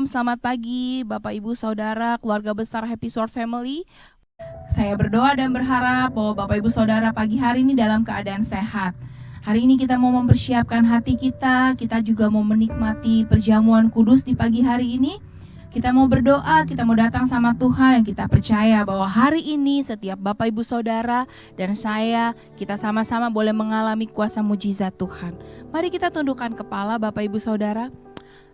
selamat pagi Bapak Ibu Saudara, keluarga besar Happy Sword Family. Saya berdoa dan berharap bahwa Bapak Ibu Saudara pagi hari ini dalam keadaan sehat. Hari ini kita mau mempersiapkan hati kita juga mau menikmati perjamuan kudus di pagi hari ini. Kita mau berdoa, kita mau datang sama Tuhan, dan kita percaya bahwa hari ini setiap Bapak Ibu Saudara dan saya, kita sama-sama boleh mengalami kuasa mujizat Tuhan. Mari kita tundukkan kepala Bapak Ibu Saudara.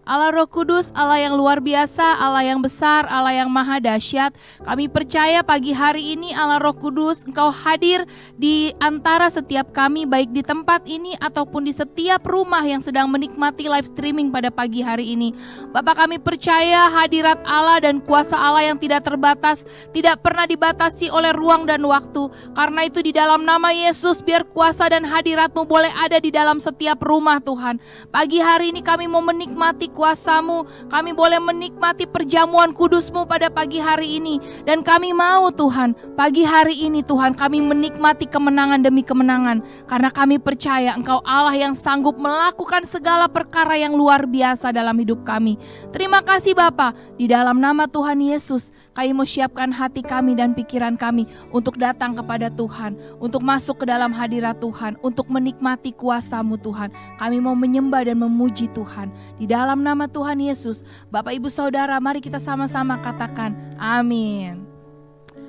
Allah Roh Kudus, Allah yang luar biasa, Allah yang besar, Allah yang maha dahsyat. Kami percaya pagi hari ini Allah Roh Kudus, Engkau hadir di antara setiap kami, baik di tempat ini ataupun di setiap rumah yang sedang menikmati live streaming pada pagi hari ini. Bapak, kami percaya hadirat Allah dan kuasa Allah yang tidak terbatas, tidak pernah dibatasi oleh ruang dan waktu. Karena itu di dalam nama Yesus, biar kuasa dan hadirat-Mu boleh ada di dalam setiap rumah Tuhan. Pagi hari ini kami mau menikmati kuasa-Mu, kami boleh menikmati perjamuan kudus-Mu pada pagi hari ini. Dan kami mau Tuhan, pagi hari ini Tuhan, kami menikmati kemenangan demi kemenangan. Karena kami percaya Engkau Allah yang sanggup melakukan segala perkara yang luar biasa dalam hidup kami. Terima kasih Bapa, di dalam nama Tuhan Yesus, kami mau siapkan hati kami dan pikiran kami untuk datang kepada Tuhan, untuk masuk ke dalam hadirat Tuhan, untuk menikmati kuasa-Mu Tuhan. Kami mau menyembah dan memuji Tuhan. Di dalam nama Tuhan Yesus, Bapak Ibu Saudara, mari kita sama-sama katakan amin.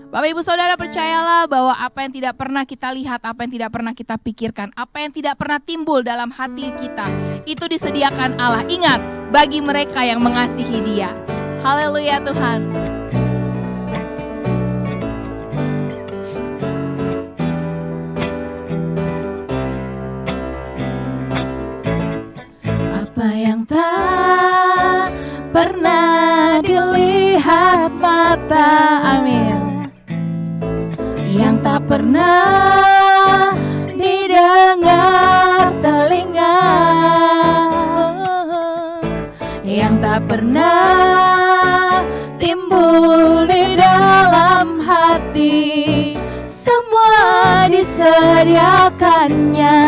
Bapak Ibu Saudara, percayalah bahwa apa yang tidak pernah kita lihat, apa yang tidak pernah kita pikirkan, apa yang tidak pernah timbul dalam hati kita, itu disediakan Allah. Ingat, bagi mereka yang mengasihi Dia. Haleluya Tuhan. Apa yang tak pernah dilihat mata, amin, yang tak pernah didengar telinga, yang tak pernah timbul di dalam hati, semua disediakannya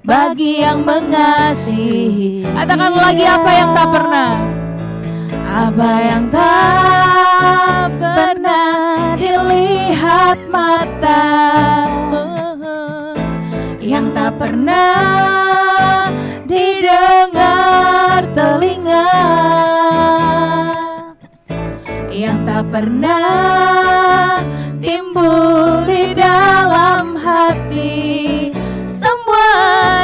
bagi yang mengasihi. Katakan lagi, apa yang tak pernah, apa yang tak pernah dilihat mata, yang tak pernah didengar telinga, yang tak pernah timbul di dalam hati, semua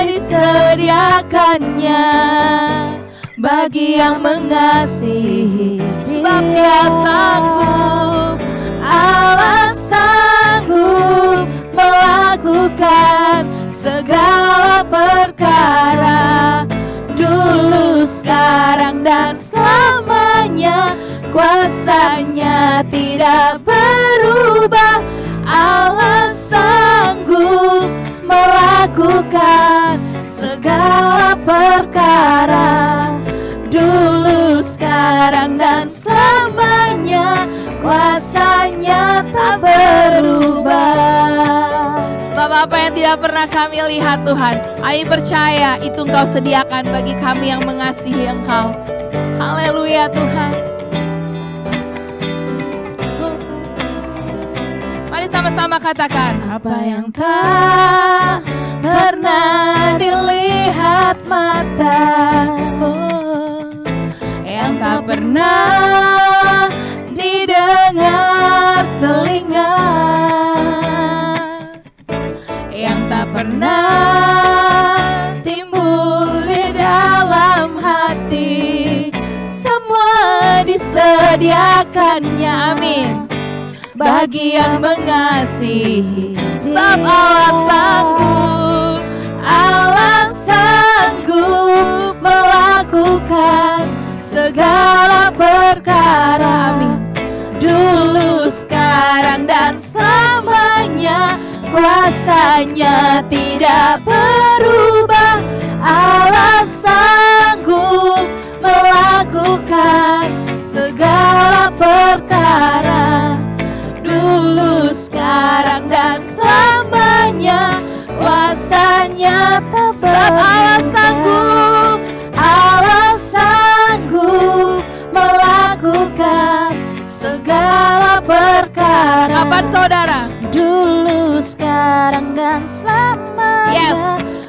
disediakannya bagi yang mengasihi. Sebab Dia sanggup, Allah sanggup melakukan segala perkara, dulu, sekarang, dan selamanya. Kuasa-Nya tidak berubah. Allah sanggup melakukan segala perkara, dulu, sekarang, dan selamanya. Kuasa-Nya tak berubah. Sebab apa yang tidak pernah kami lihat Tuhan, kami percaya itu Engkau sediakan bagi kami yang mengasihi Engkau. Haleluya Tuhan. Mari sama-sama katakan, apa yang tak pernah dilihat mata, yang tak pernah didengar telinga, yang tak pernah timbul di dalam hati, semua disediakannya, amin, bagi yang mengasihi. Sebab Allah sanggup, Allah sanggup melakukan segala perkara, amin, dulu, sekarang, dan selamanya. Kuasa-Nya tidak berubah. Allah sanggup melakukan segala perkara, dulu, sekarang, dan selamanya. Kuasa-Nya tak berubah. Allah sanggup, Allah sanggup Saudara. Dulu, sekarang, dan selamanya. Yes.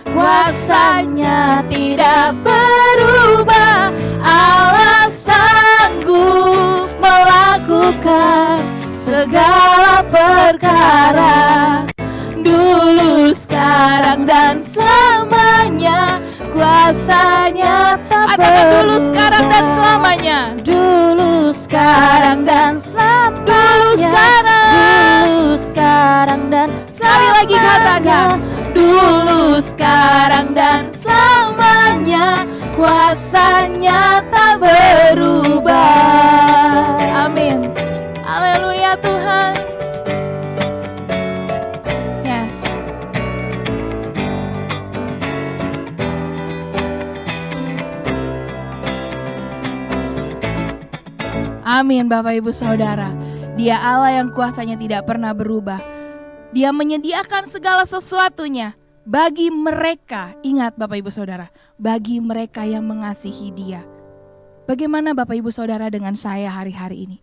Kuasanya tidak berubah. Allah sanggup melakukan segala perkara. Dulu, sekarang, dan selamanya. Kuasanya tak Katakan berubah. dulu, sekarang, dan selamanya. Dulu, sekarang, dan selamanya. Dulu, sekarang. Dulu, sekarang, dan Sekali lagi katakan. Dulu, sekarang, dan selamanya. Kuasanya tak berubah. Amin. Haleluya Tuhan. Yes. Amin Bapak Ibu Saudara. Dia Allah yang kuasanya tidak pernah berubah. Dia menyediakan segala sesuatunya bagi mereka. Ingat Bapak Ibu Saudara, bagi mereka yang mengasihi Dia. Bagaimana Bapak Ibu Saudara dengan saya hari-hari ini?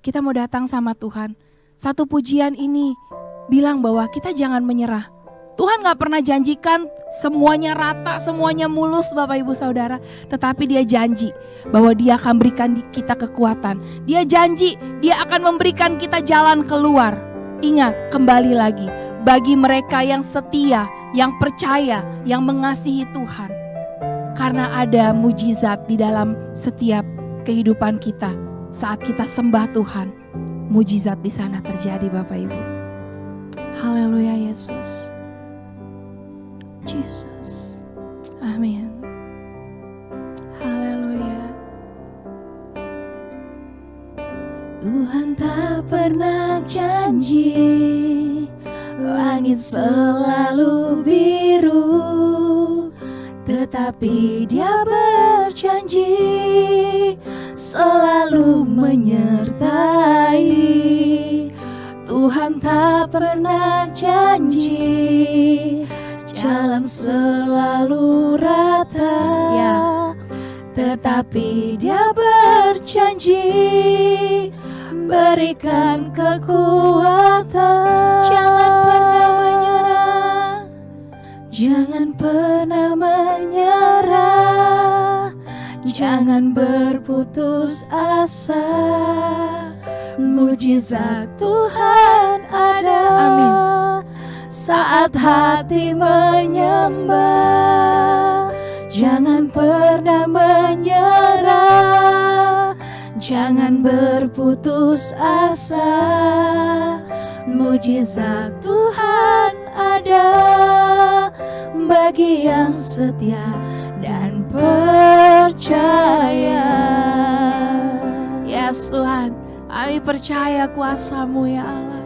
Kita mau datang sama Tuhan. Satu pujian ini bilang bahwa kita jangan menyerah. Tuhan gak pernah janjikan semuanya rata, semuanya mulus Bapak Ibu Saudara. Tetapi Dia janji bahwa Dia akan berikan kita kekuatan. Dia janji Dia akan memberikan kita jalan keluar. Ingat, kembali lagi, bagi mereka yang setia, yang percaya, yang mengasihi Tuhan. Karena ada mujizat di dalam setiap kehidupan kita. Saat kita sembah Tuhan, mujizat di sana terjadi Bapak Ibu. Haleluya Yesus. Jesus. Amin. Haleluya. Tuhan tak pernah janji langit selalu biru, tetapi Dia berjanji selalu menyertai. Tuhan tak pernah janji jalan selalu rata, Ya. tetapi Dia berjanji berikan kekuatan. Jangan pernah menyerah, jangan pernah menyerah, jangan berputus asa. Mujizat Tuhan ada. Amin. Saat hati menyembah, jangan pernah menyerah, jangan berputus asa. Mujizat Tuhan ada bagi yang setia dan percaya. Yes Tuhan, kami percaya kuasa-Mu ya Allah.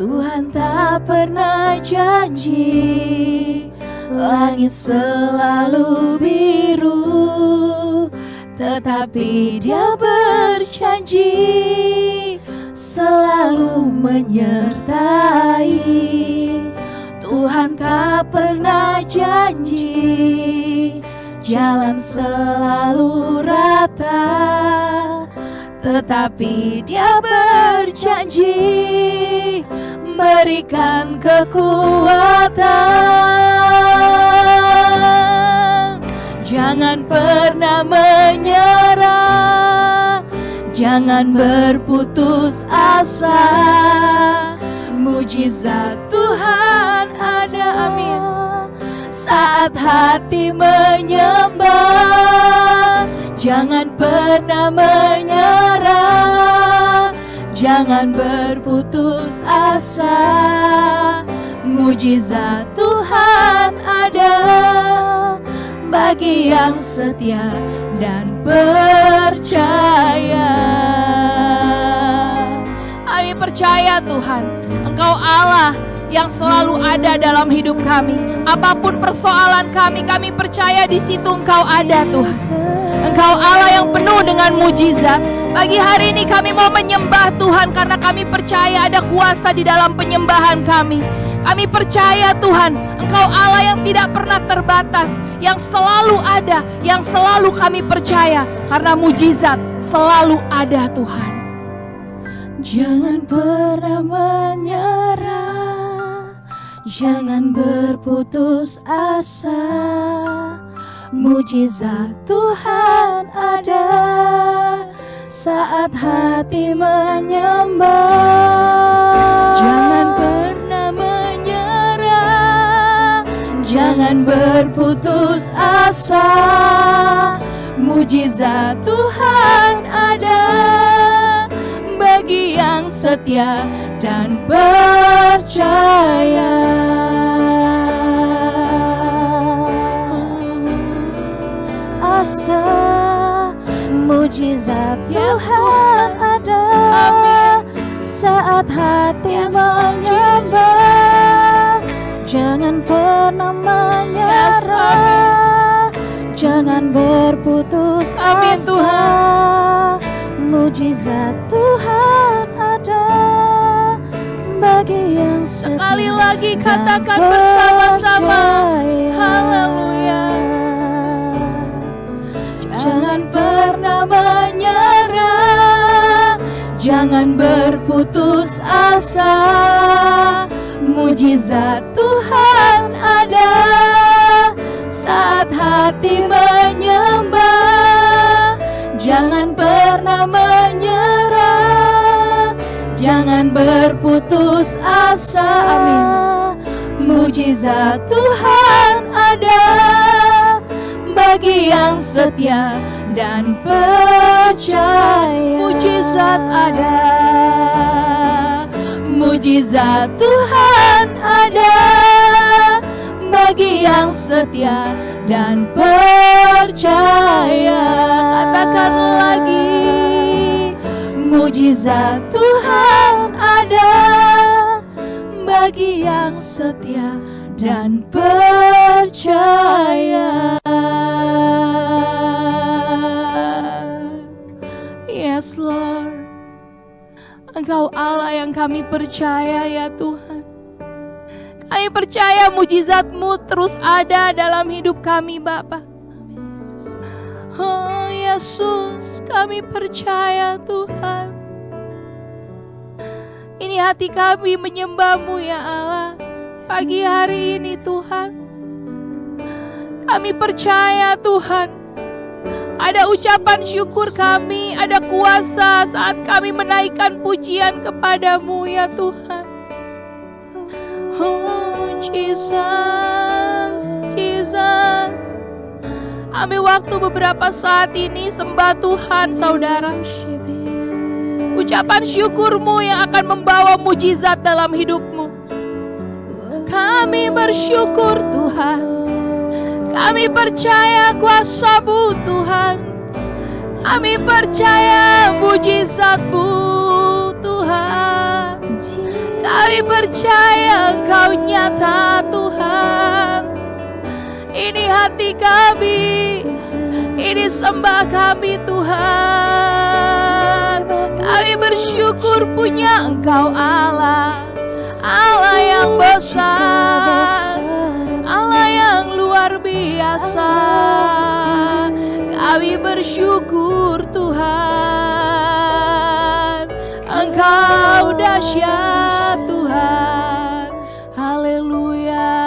Tuhan tak pernah janji langit selalu biru, tetapi Dia berjanji selalu menyertai. Tuhan tak pernah janji jalan selalu rata, tetapi Dia berjanji berikan kekuatan. Jangan pernah menyerah, jangan berputus asa. Mujizat Tuhan ada. Amin. Saat hati menyembah, jangan pernah menyerah, jangan berputus asa. Mujizat Tuhan ada bagi yang setia dan percaya. Kami percaya Tuhan, Engkau Allah yang selalu ada dalam hidup kami. Apapun persoalan kami percaya di situ Engkau ada Tuhan. Engkau Allah yang penuh dengan mujizat. Pagi hari ini kami mau menyembah Tuhan karena kami percaya ada kuasa di dalam penyembahan kami. Kami percaya Tuhan, Engkau Allah yang tidak pernah terbatas, yang selalu ada, yang selalu kami percaya karena mujizat selalu ada Tuhan. Jangan pernah menyerah, jangan berputus asa. Mujizat Tuhan ada saat hati menyembah. Jangan pernah menyerah, jangan berputus asa. Mujizat Tuhan ada bagi yang setia dan percaya. Asa, mujizat Tuhan ada saat hati menyembah. Jangan pernah menyerah, jangan berputus asa. Mujizat Tuhan ada bagi yang setia. Sekali lagi katakan bersama-sama, haleluya. Jangan pernah menyerah, jangan berputus asa. Mujizat Tuhan ada saat hati menyembah. Jangan pernah menyerah, jangan berputus asa. Amin. Mujizat Tuhan ada bagi yang setia dan percaya. Mujizat ada, mujizat Tuhan ada bagi yang setia dan percaya. Katakan lagi, mujizat Tuhan ada bagi yang setia dan percaya. Yes Lord, Engkau Allah yang kami percaya ya Tuhan. Kami percaya mujizat-Mu terus ada dalam hidup kami Bapa. Oh Yesus, kami percaya Tuhan. Ini hati kami menyembah-Mu ya Allah. Pagi hari ini Tuhan, kami percaya Tuhan, ada ucapan syukur kami, ada kuasa saat kami menaikkan pujian kepada-Mu ya Tuhan. Oh Jesus, Jesus. Ambil waktu beberapa saat ini sembah Tuhan saudara. Ucapan syukur-Mu yang akan membawa mujizat dalam hidup-Mu. Kami bersyukur Tuhan, kami percaya kuasa-Mu Tuhan, kami percaya mujizat-Mu Tuhan, kami percaya Engkau nyata Tuhan. Ini hati kami, ini sembah kami Tuhan. Kami bersyukur punya Engkau Allah, Allah yang besar, Allah yang luar biasa. Kami bersyukur Tuhan, Engkau dahsyat Tuhan. Haleluya.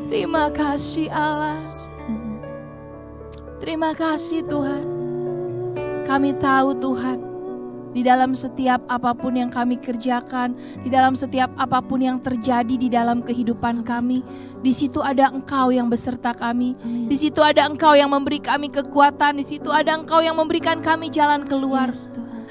Terima kasih Allah, terima kasih Tuhan. Kami tahu Tuhan, di dalam setiap apapun yang kami kerjakan, di dalam setiap apapun yang terjadi di dalam kehidupan kami, di situ ada Engkau yang beserta kami. Di situ ada Engkau yang memberi kami kekuatan, di situ ada Engkau yang memberikan kami jalan keluar.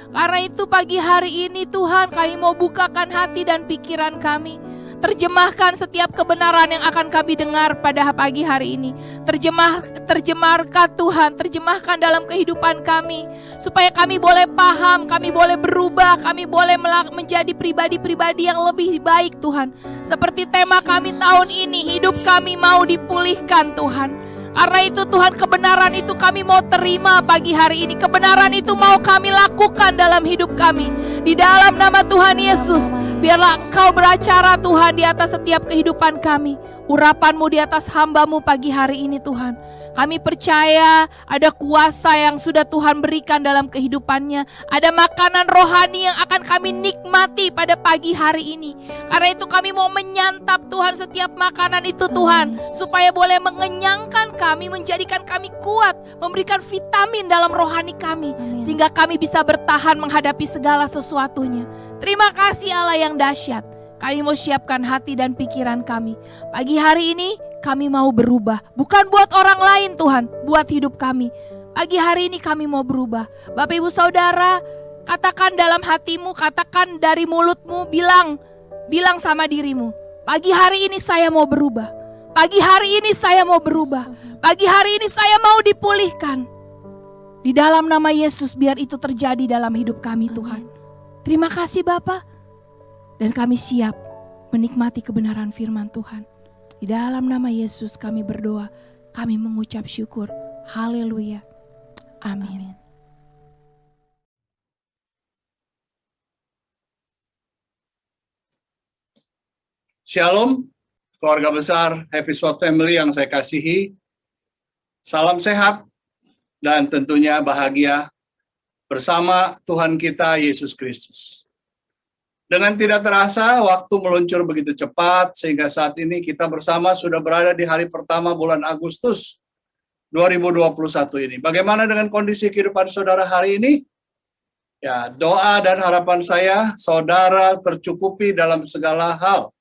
Karena itu pagi hari ini Tuhan, kami mau bukakan hati dan pikiran kami. Terjemahkan setiap kebenaran yang akan kami dengar pada pagi hari ini. Terjemahkan Tuhan, terjemahkan dalam kehidupan kami. Supaya kami boleh paham, kami boleh berubah, kami boleh menjadi pribadi-pribadi yang lebih baik Tuhan. Seperti tema kami tahun ini, hidup kami mau dipulihkan Tuhan. Karena itu Tuhan, kebenaran itu kami mau terima pagi hari ini. Kebenaran itu mau kami lakukan dalam hidup kami. Di dalam nama Tuhan Yesus, Biarlah Engkau beracara Tuhan di atas setiap kehidupan kami. Urapan-Mu di atas hamba-Mu pagi hari ini Tuhan. Kami percaya ada kuasa yang sudah Tuhan berikan dalam kehidupannya. Ada makanan rohani yang akan kami nikmati pada pagi hari ini. Karena itu kami mau menyantap Tuhan setiap makanan itu Tuhan. Supaya boleh mengenyangkan kami, menjadikan kami kuat, memberikan vitamin dalam rohani kami. Sehingga kami bisa bertahan menghadapi segala sesuatunya. Terima kasih Allah yang dahsyat. Kami mau siapkan hati dan pikiran kami. Pagi hari ini kami mau berubah. Bukan buat orang lain Tuhan, buat hidup kami. Pagi hari ini kami mau berubah. Bapak Ibu Saudara, katakan dalam hatimu, katakan dari mulutmu, bilang sama dirimu. Pagi hari ini saya mau berubah. Pagi hari ini saya mau berubah. Pagi hari ini saya mau dipulihkan. Di dalam nama Yesus biar itu terjadi dalam hidup kami Tuhan. Terima kasih Bapa. Dan kami siap menikmati kebenaran firman Tuhan. Di dalam nama Yesus kami berdoa, kami mengucap syukur. Haleluya. Amin. Shalom, keluarga besar Happy Sword Family yang saya kasihi. Salam sehat dan tentunya bahagia bersama Tuhan kita Yesus Kristus. Dengan tidak terasa, waktu meluncur begitu cepat, sehingga saat ini kita bersama sudah berada di hari pertama bulan Agustus 2021 ini. Bagaimana dengan kondisi kehidupan saudara hari ini? Ya, doa dan harapan saya, saudara tercukupi dalam segala hal,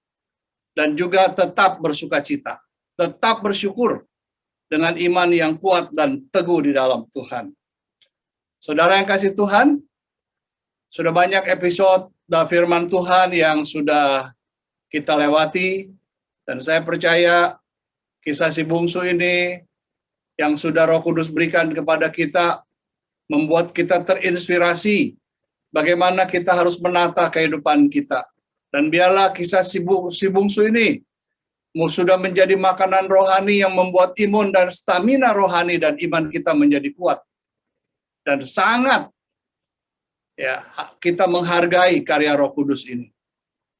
dan juga tetap bersukacita, tetap bersyukur dengan iman yang kuat dan teguh di dalam Tuhan. Saudara yang kasih Tuhan, sudah banyak episode firman Tuhan yang sudah kita lewati, dan saya percaya kisah si bungsu ini yang sudah Roh Kudus berikan kepada kita membuat kita terinspirasi bagaimana kita harus menata kehidupan kita. Dan biarlah kisah si bungsu ini sudah menjadi makanan rohani yang membuat imun dan stamina rohani dan iman kita menjadi kuat. Dan sangat ya, kita menghargai karya Roh Kudus ini.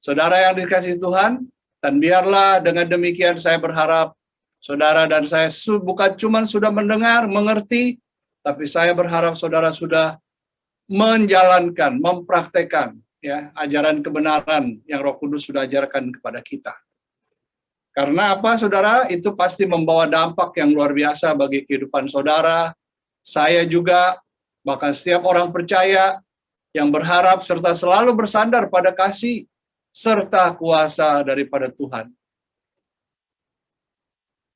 Saudara yang dikasihi Tuhan, dan biarlah dengan demikian saya berharap saudara dan saya bukan cuma sudah mendengar, mengerti, tapi saya berharap saudara sudah menjalankan, mempraktekkan ya ajaran kebenaran yang Roh Kudus sudah ajarkan kepada kita. Karena apa saudara? Itu pasti membawa dampak yang luar biasa bagi kehidupan saudara, saya juga, bahkan setiap orang percaya yang berharap serta selalu bersandar pada kasih serta kuasa daripada Tuhan.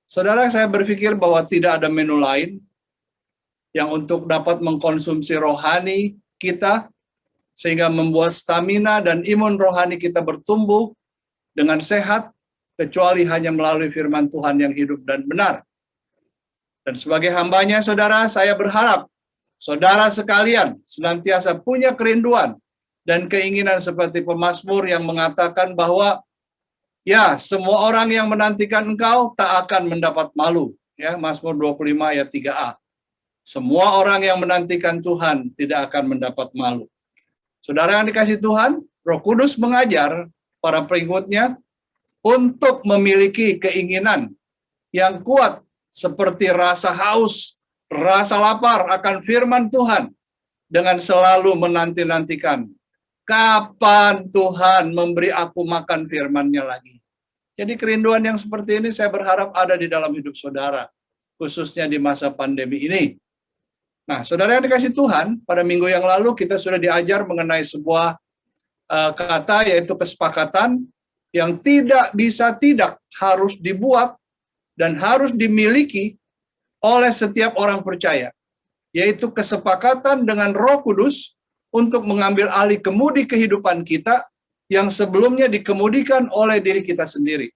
Saudara, saya berpikir bahwa tidak ada menu lain yang untuk dapat mengkonsumsi rohani kita sehingga membuat stamina dan imun rohani kita bertumbuh dengan sehat kecuali hanya melalui firman Tuhan yang hidup dan benar. Dan sebagai hambanya saudara, saya berharap saudara sekalian senantiasa punya kerinduan dan keinginan seperti pemazmur yang mengatakan bahwa ya, semua orang yang menantikan engkau tak akan mendapat malu. Ya, Mazmur 25 ayat 3a. Semua orang yang menantikan Tuhan tidak akan mendapat malu. Saudara yang dikasihi Tuhan, Roh Kudus mengajar para pengikutnya untuk memiliki keinginan yang kuat seperti rasa haus, rasa lapar akan firman Tuhan dengan selalu menanti-nantikan kapan Tuhan memberi aku makan firman-Nya lagi. Jadi kerinduan yang seperti ini saya berharap ada di dalam hidup saudara, khususnya di masa pandemi ini. Nah, saudara yang dikasihi Tuhan, pada minggu yang lalu kita sudah diajar mengenai sebuah kata, yaitu kesepakatan yang tidak harus dibuat dan harus dimiliki oleh setiap orang percaya, yaitu kesepakatan dengan Roh Kudus untuk mengambil alih kemudi kehidupan kita yang sebelumnya dikemudikan oleh diri kita sendiri.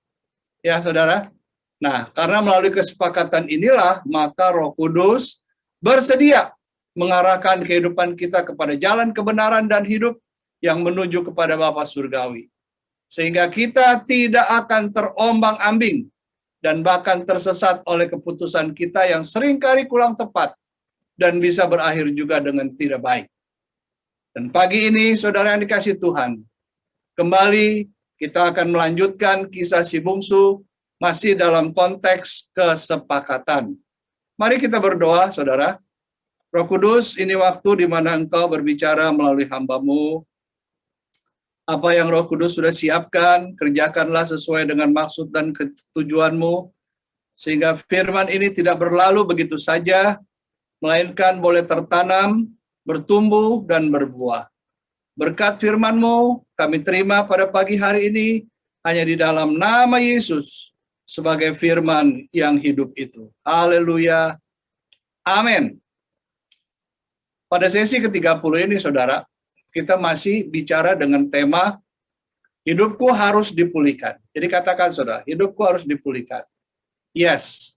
Ya, saudara. Nah, karena melalui kesepakatan inilah, maka Roh Kudus bersedia mengarahkan kehidupan kita kepada jalan kebenaran dan hidup yang menuju kepada Bapa Surgawi. Sehingga kita tidak akan terombang-ambing dan bahkan tersesat oleh keputusan kita yang seringkali kurang tepat dan bisa berakhir juga dengan tidak baik. Dan pagi ini, saudara yang dikasihi Tuhan, Kembali kita akan melanjutkan kisah si bungsu masih dalam konteks kesepakatan. Mari kita berdoa, saudara. Roh Kudus, ini waktu di mana Engkau berbicara melalui hamba-Mu. Apa yang Roh Kudus sudah siapkan, kerjakanlah sesuai dengan maksud dan tujuan-Mu, sehingga firman ini tidak berlalu begitu saja, melainkan boleh tertanam, bertumbuh, dan berbuah. Berkat firman-Mu, kami terima pada pagi hari ini, hanya di dalam nama Yesus, sebagai firman yang hidup itu. Haleluya. Amin. Pada sesi ke-30 ini, saudara, kita masih bicara dengan tema hidupku harus dipulihkan. Jadi katakan, saudara, hidupku harus dipulihkan. Yes.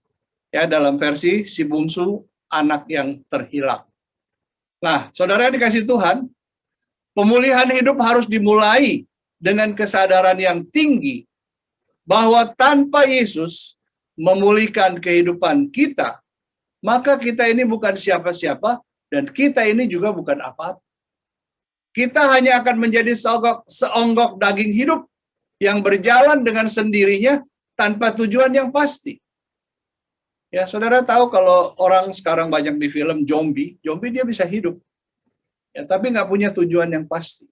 Ya, dalam versi si bungsu, anak yang terhilang. Nah, saudara yang dikasih Tuhan, pemulihan hidup harus dimulai dengan kesadaran yang tinggi bahwa tanpa Yesus memulihkan kehidupan kita, maka kita ini bukan siapa-siapa dan kita ini juga bukan apa-apa. Kita hanya akan menjadi seonggok daging hidup yang berjalan dengan sendirinya tanpa tujuan yang pasti. Ya, saudara tahu kalau orang sekarang banyak di film zombie dia bisa hidup. Ya, tapi nggak punya tujuan yang pasti.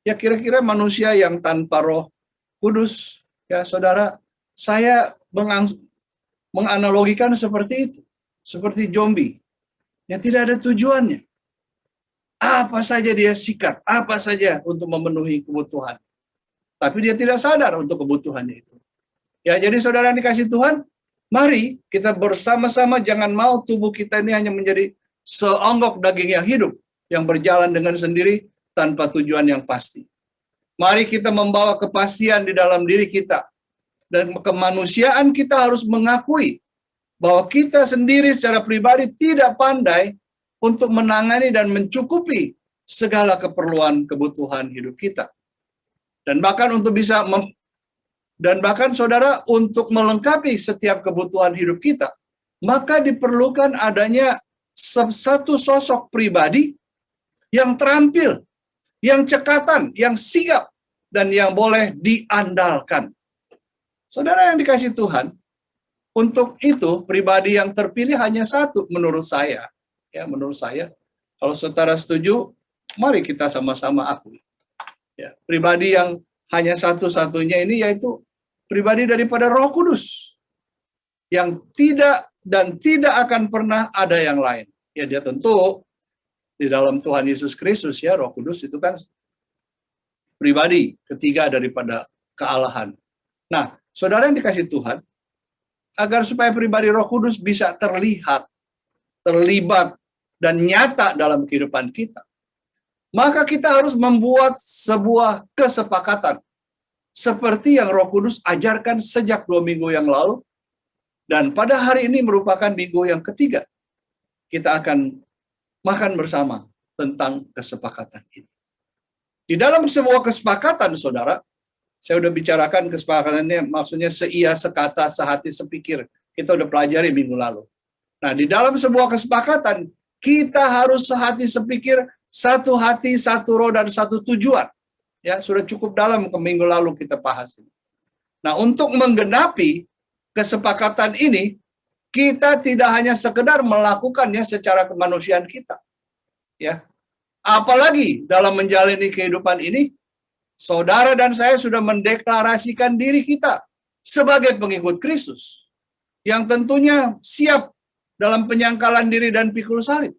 Ya, kira-kira manusia yang tanpa Roh Kudus, ya saudara, saya menganalogikan seperti itu. Seperti zombie. Yang tidak ada tujuannya. Apa saja dia sikat, apa saja untuk memenuhi kebutuhan. Tapi dia tidak sadar untuk kebutuhannya itu. Ya, jadi saudara yang dikasih Tuhan, mari kita bersama-sama jangan mau tubuh kita ini hanya menjadi seonggok daging yang hidup, yang berjalan dengan sendiri tanpa tujuan yang pasti. Mari kita membawa kepastian di dalam diri kita. Dan kemanusiaan kita harus mengakui bahwa kita sendiri secara pribadi tidak pandai untuk menangani dan mencukupi segala keperluan kebutuhan hidup kita. Dan bahkan saudara, untuk melengkapi setiap kebutuhan hidup kita, maka diperlukan adanya satu sosok pribadi yang terampil, yang cekatan, yang sigap, dan yang boleh diandalkan. Saudara yang dikasih Tuhan, untuk itu pribadi yang terpilih hanya satu menurut saya. Ya, menurut saya, kalau saudara setuju, mari kita sama-sama akui. Ya, pribadi yang hanya satu-satunya ini yaitu pribadi daripada Roh Kudus. Yang tidak akan pernah ada yang lain. Ya, dia tentu di dalam Tuhan Yesus Kristus, ya, Roh Kudus itu kan pribadi ketiga daripada kealahan. Nah, saudara yang dikasih Tuhan, agar supaya pribadi Roh Kudus bisa terlihat, terlibat, dan nyata dalam kehidupan kita, maka kita harus membuat sebuah kesepakatan seperti yang Roh Kudus ajarkan sejak 2 minggu yang lalu, dan pada hari ini merupakan minggu yang ketiga kita akan makan bersama tentang kesepakatan ini. Di dalam sebuah kesepakatan, saudara, saya udah bicarakan kesepakatannya, maksudnya seia, sekata, sehati, sepikir. Kita udah pelajari minggu lalu. Nah, di dalam sebuah kesepakatan, kita harus sehati sepikir, satu hati, satu roh, dan satu tujuan. Ya, sudah cukup dalam ke minggu lalu kita bahas. Nah, untuk menggenapi kesepakatan ini, kita tidak hanya sekedar melakukannya secara kemanusiaan kita. Ya. Apalagi dalam menjalani kehidupan ini, saudara dan saya sudah mendeklarasikan diri kita sebagai pengikut Kristus, yang tentunya siap dalam penyangkalan diri dan pikul salib.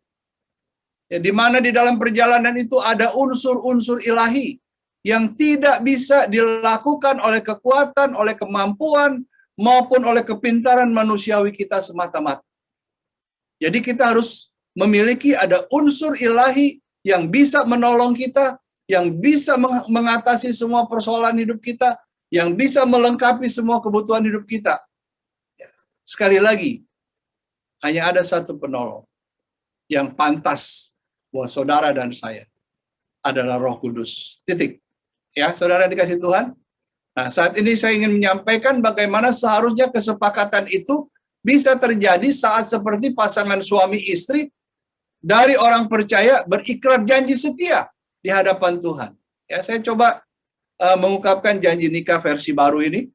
Ya, di mana di dalam perjalanan itu ada unsur-unsur ilahi yang tidak bisa dilakukan oleh kekuatan, oleh kemampuan, maupun oleh kepintaran manusiawi kita semata-mata. Jadi kita harus memiliki ada unsur ilahi yang bisa menolong kita, yang bisa mengatasi semua persoalan hidup kita, yang bisa melengkapi semua kebutuhan hidup kita. Sekali lagi, hanya ada satu penolong yang pantas buat saudara dan saya, adalah Roh Kudus. Titik. Ya, saudara dikasih Tuhan. Nah, saat ini saya ingin menyampaikan bagaimana seharusnya kesepakatan itu bisa terjadi saat seperti pasangan suami istri dari orang percaya berikrar janji setia di hadapan Tuhan. Ya, saya coba mengungkapkan janji nikah versi baru ini.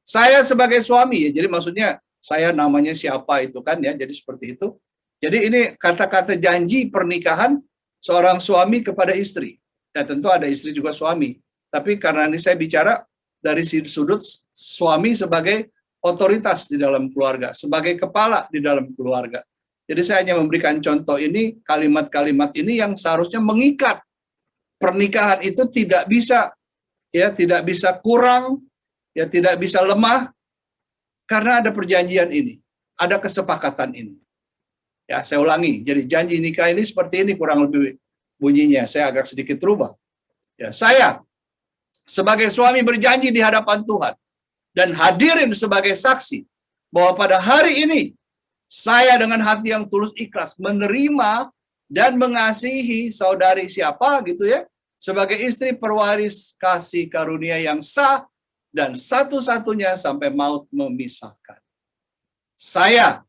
Saya sebagai suami, ya, jadi maksudnya saya namanya siapa itu kan ya, jadi seperti itu. Jadi ini kata-kata janji pernikahan seorang suami kepada istri. Ya tentu ada istri juga suami. Tapi karena ini saya bicara dari sudut suami sebagai otoritas di dalam keluarga, sebagai kepala di dalam keluarga. Jadi saya hanya memberikan contoh ini, kalimat-kalimat ini yang seharusnya mengikat. Pernikahan itu tidak bisa kurang, ya tidak bisa lemah, karena ada perjanjian ini, ada kesepakatan ini. Ya, saya ulangi, jadi janji nikah ini seperti ini kurang lebih bunyinya, saya agak sedikit rubah. Ya, saya sebagai suami berjanji di hadapan Tuhan, dan hadirin sebagai saksi, bahwa pada hari ini, saya dengan hati yang tulus ikhlas menerima dan mengasihi saudari siapa gitu ya, sebagai istri perwaris kasih karunia yang sah dan satu-satunya sampai maut memisahkan. Saya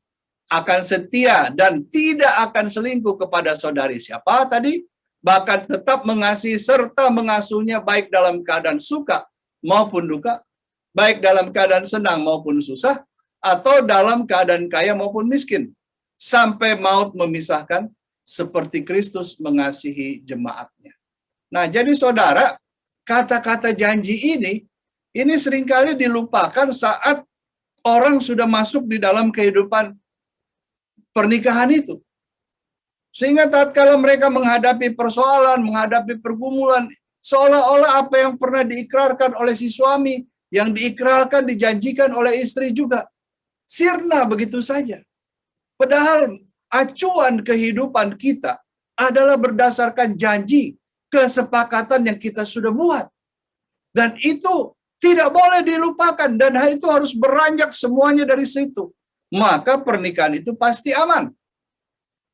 akan setia dan tidak akan selingkuh kepada saudari siapa tadi, bahkan tetap mengasihi serta mengasuhnya baik dalam keadaan suka maupun duka, baik dalam keadaan senang maupun susah, atau dalam keadaan kaya maupun miskin, sampai maut memisahkan, seperti Kristus mengasihi jemaatnya. Nah, jadi saudara, kata-kata janji ini seringkali dilupakan saat orang sudah masuk di dalam kehidupan pernikahan itu. Sehingga tatkala mereka menghadapi persoalan, menghadapi pergumulan, seolah-olah apa yang pernah diikrarkan oleh si suami, yang diikrarkan, dijanjikan oleh istri juga, sirna begitu saja. Padahal acuan kehidupan kita adalah berdasarkan janji, kesepakatan yang kita sudah buat. Dan itu tidak boleh dilupakan, dan itu harus beranjak semuanya dari situ. Maka pernikahan itu pasti aman.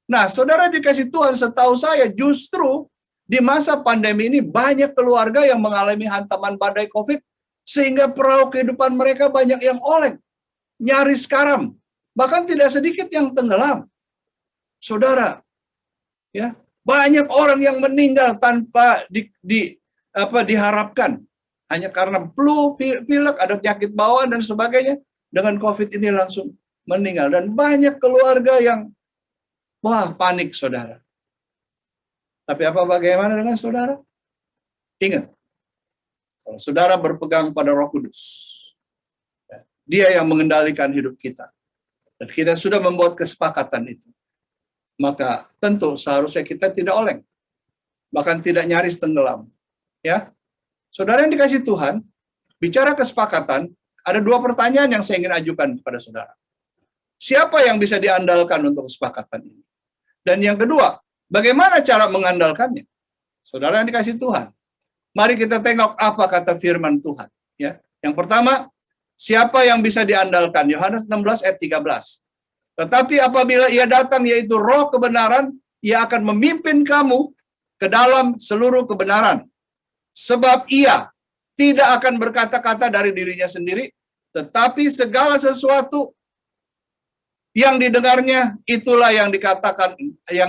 Nah, saudara dikasih Tuhan, setahu saya justru di masa pandemi ini banyak keluarga yang mengalami hantaman badai COVID, sehingga perahu kehidupan mereka banyak yang oleng, nyaris karam, bahkan tidak sedikit yang tenggelam. Saudara, ya, banyak orang yang meninggal tanpa diharapkan, hanya karena flu, pilek, ada penyakit bawaan dan sebagainya, dengan COVID ini langsung meninggal. Dan banyak keluarga yang panik, saudara. Tapi bagaimana dengan saudara? Ingat, kalau saudara berpegang pada Roh Kudus, Dia yang mengendalikan hidup kita, dan kita sudah membuat kesepakatan itu, maka tentu seharusnya kita tidak oleng, bahkan tidak nyaris tenggelam. Ya, saudara yang dikasih Tuhan, bicara kesepakatan, ada dua pertanyaan yang saya ingin ajukan kepada saudara. Siapa yang bisa diandalkan untuk kesepakatan ini? Dan yang kedua, bagaimana cara mengandalkannya? Saudara yang dikasih Tuhan, mari kita tengok apa kata firman Tuhan. Ya, yang pertama, siapa yang bisa diandalkan? Yohanes 16 ayat 13. Tetapi apabila Ia datang, yaitu Roh kebenaran, Ia akan memimpin kamu ke dalam seluruh kebenaran. Sebab Ia tidak akan berkata-kata dari dirinya sendiri, tetapi segala sesuatu yang didengarnya, itulah yang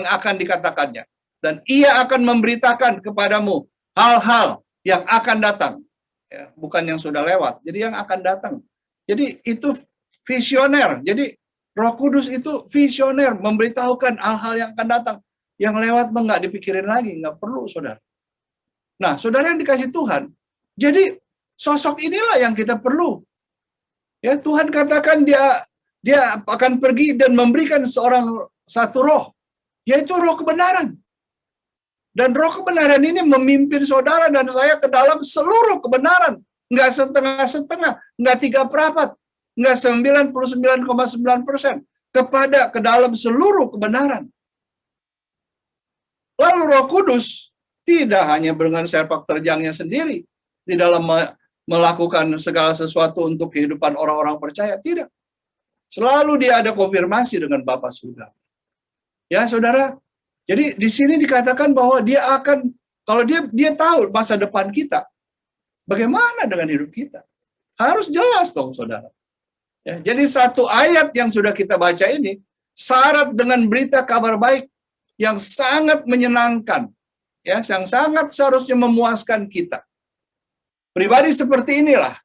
akan dikatakannya. Dan Ia akan memberitakan kepadamu hal-hal yang akan datang. Ya, bukan yang sudah lewat, jadi yang akan datang. Jadi itu visioner. Jadi Roh Kudus itu visioner, memberitahukan hal-hal yang akan datang. Yang lewat nggak dipikirin lagi, nggak perlu, saudara. Nah, saudara yang dikasih Tuhan, jadi sosok inilah yang kita perlu. Ya, Tuhan katakan dia akan pergi dan memberikan satu roh, yaitu roh kebenaran. Dan roh kebenaran ini memimpin saudara dan saya ke dalam seluruh kebenaran. Nggak setengah-setengah, nggak 3/4, nggak 99,9%, ke dalam seluruh kebenaran. Lalu Roh Kudus tidak hanya dengan sepak terjangnya sendiri di dalam melakukan segala sesuatu untuk kehidupan orang-orang percaya, tidak. Selalu Dia ada konfirmasi dengan Bapa Surga. Ya, saudara. Jadi di sini dikatakan bahwa Dia akan, kalau dia tahu masa depan kita, bagaimana dengan hidup kita? Harus jelas dong, saudara. Ya, jadi satu ayat yang sudah kita baca ini syarat dengan berita kabar baik yang sangat menyenangkan, ya, yang sangat seharusnya memuaskan kita. Pribadi seperti inilah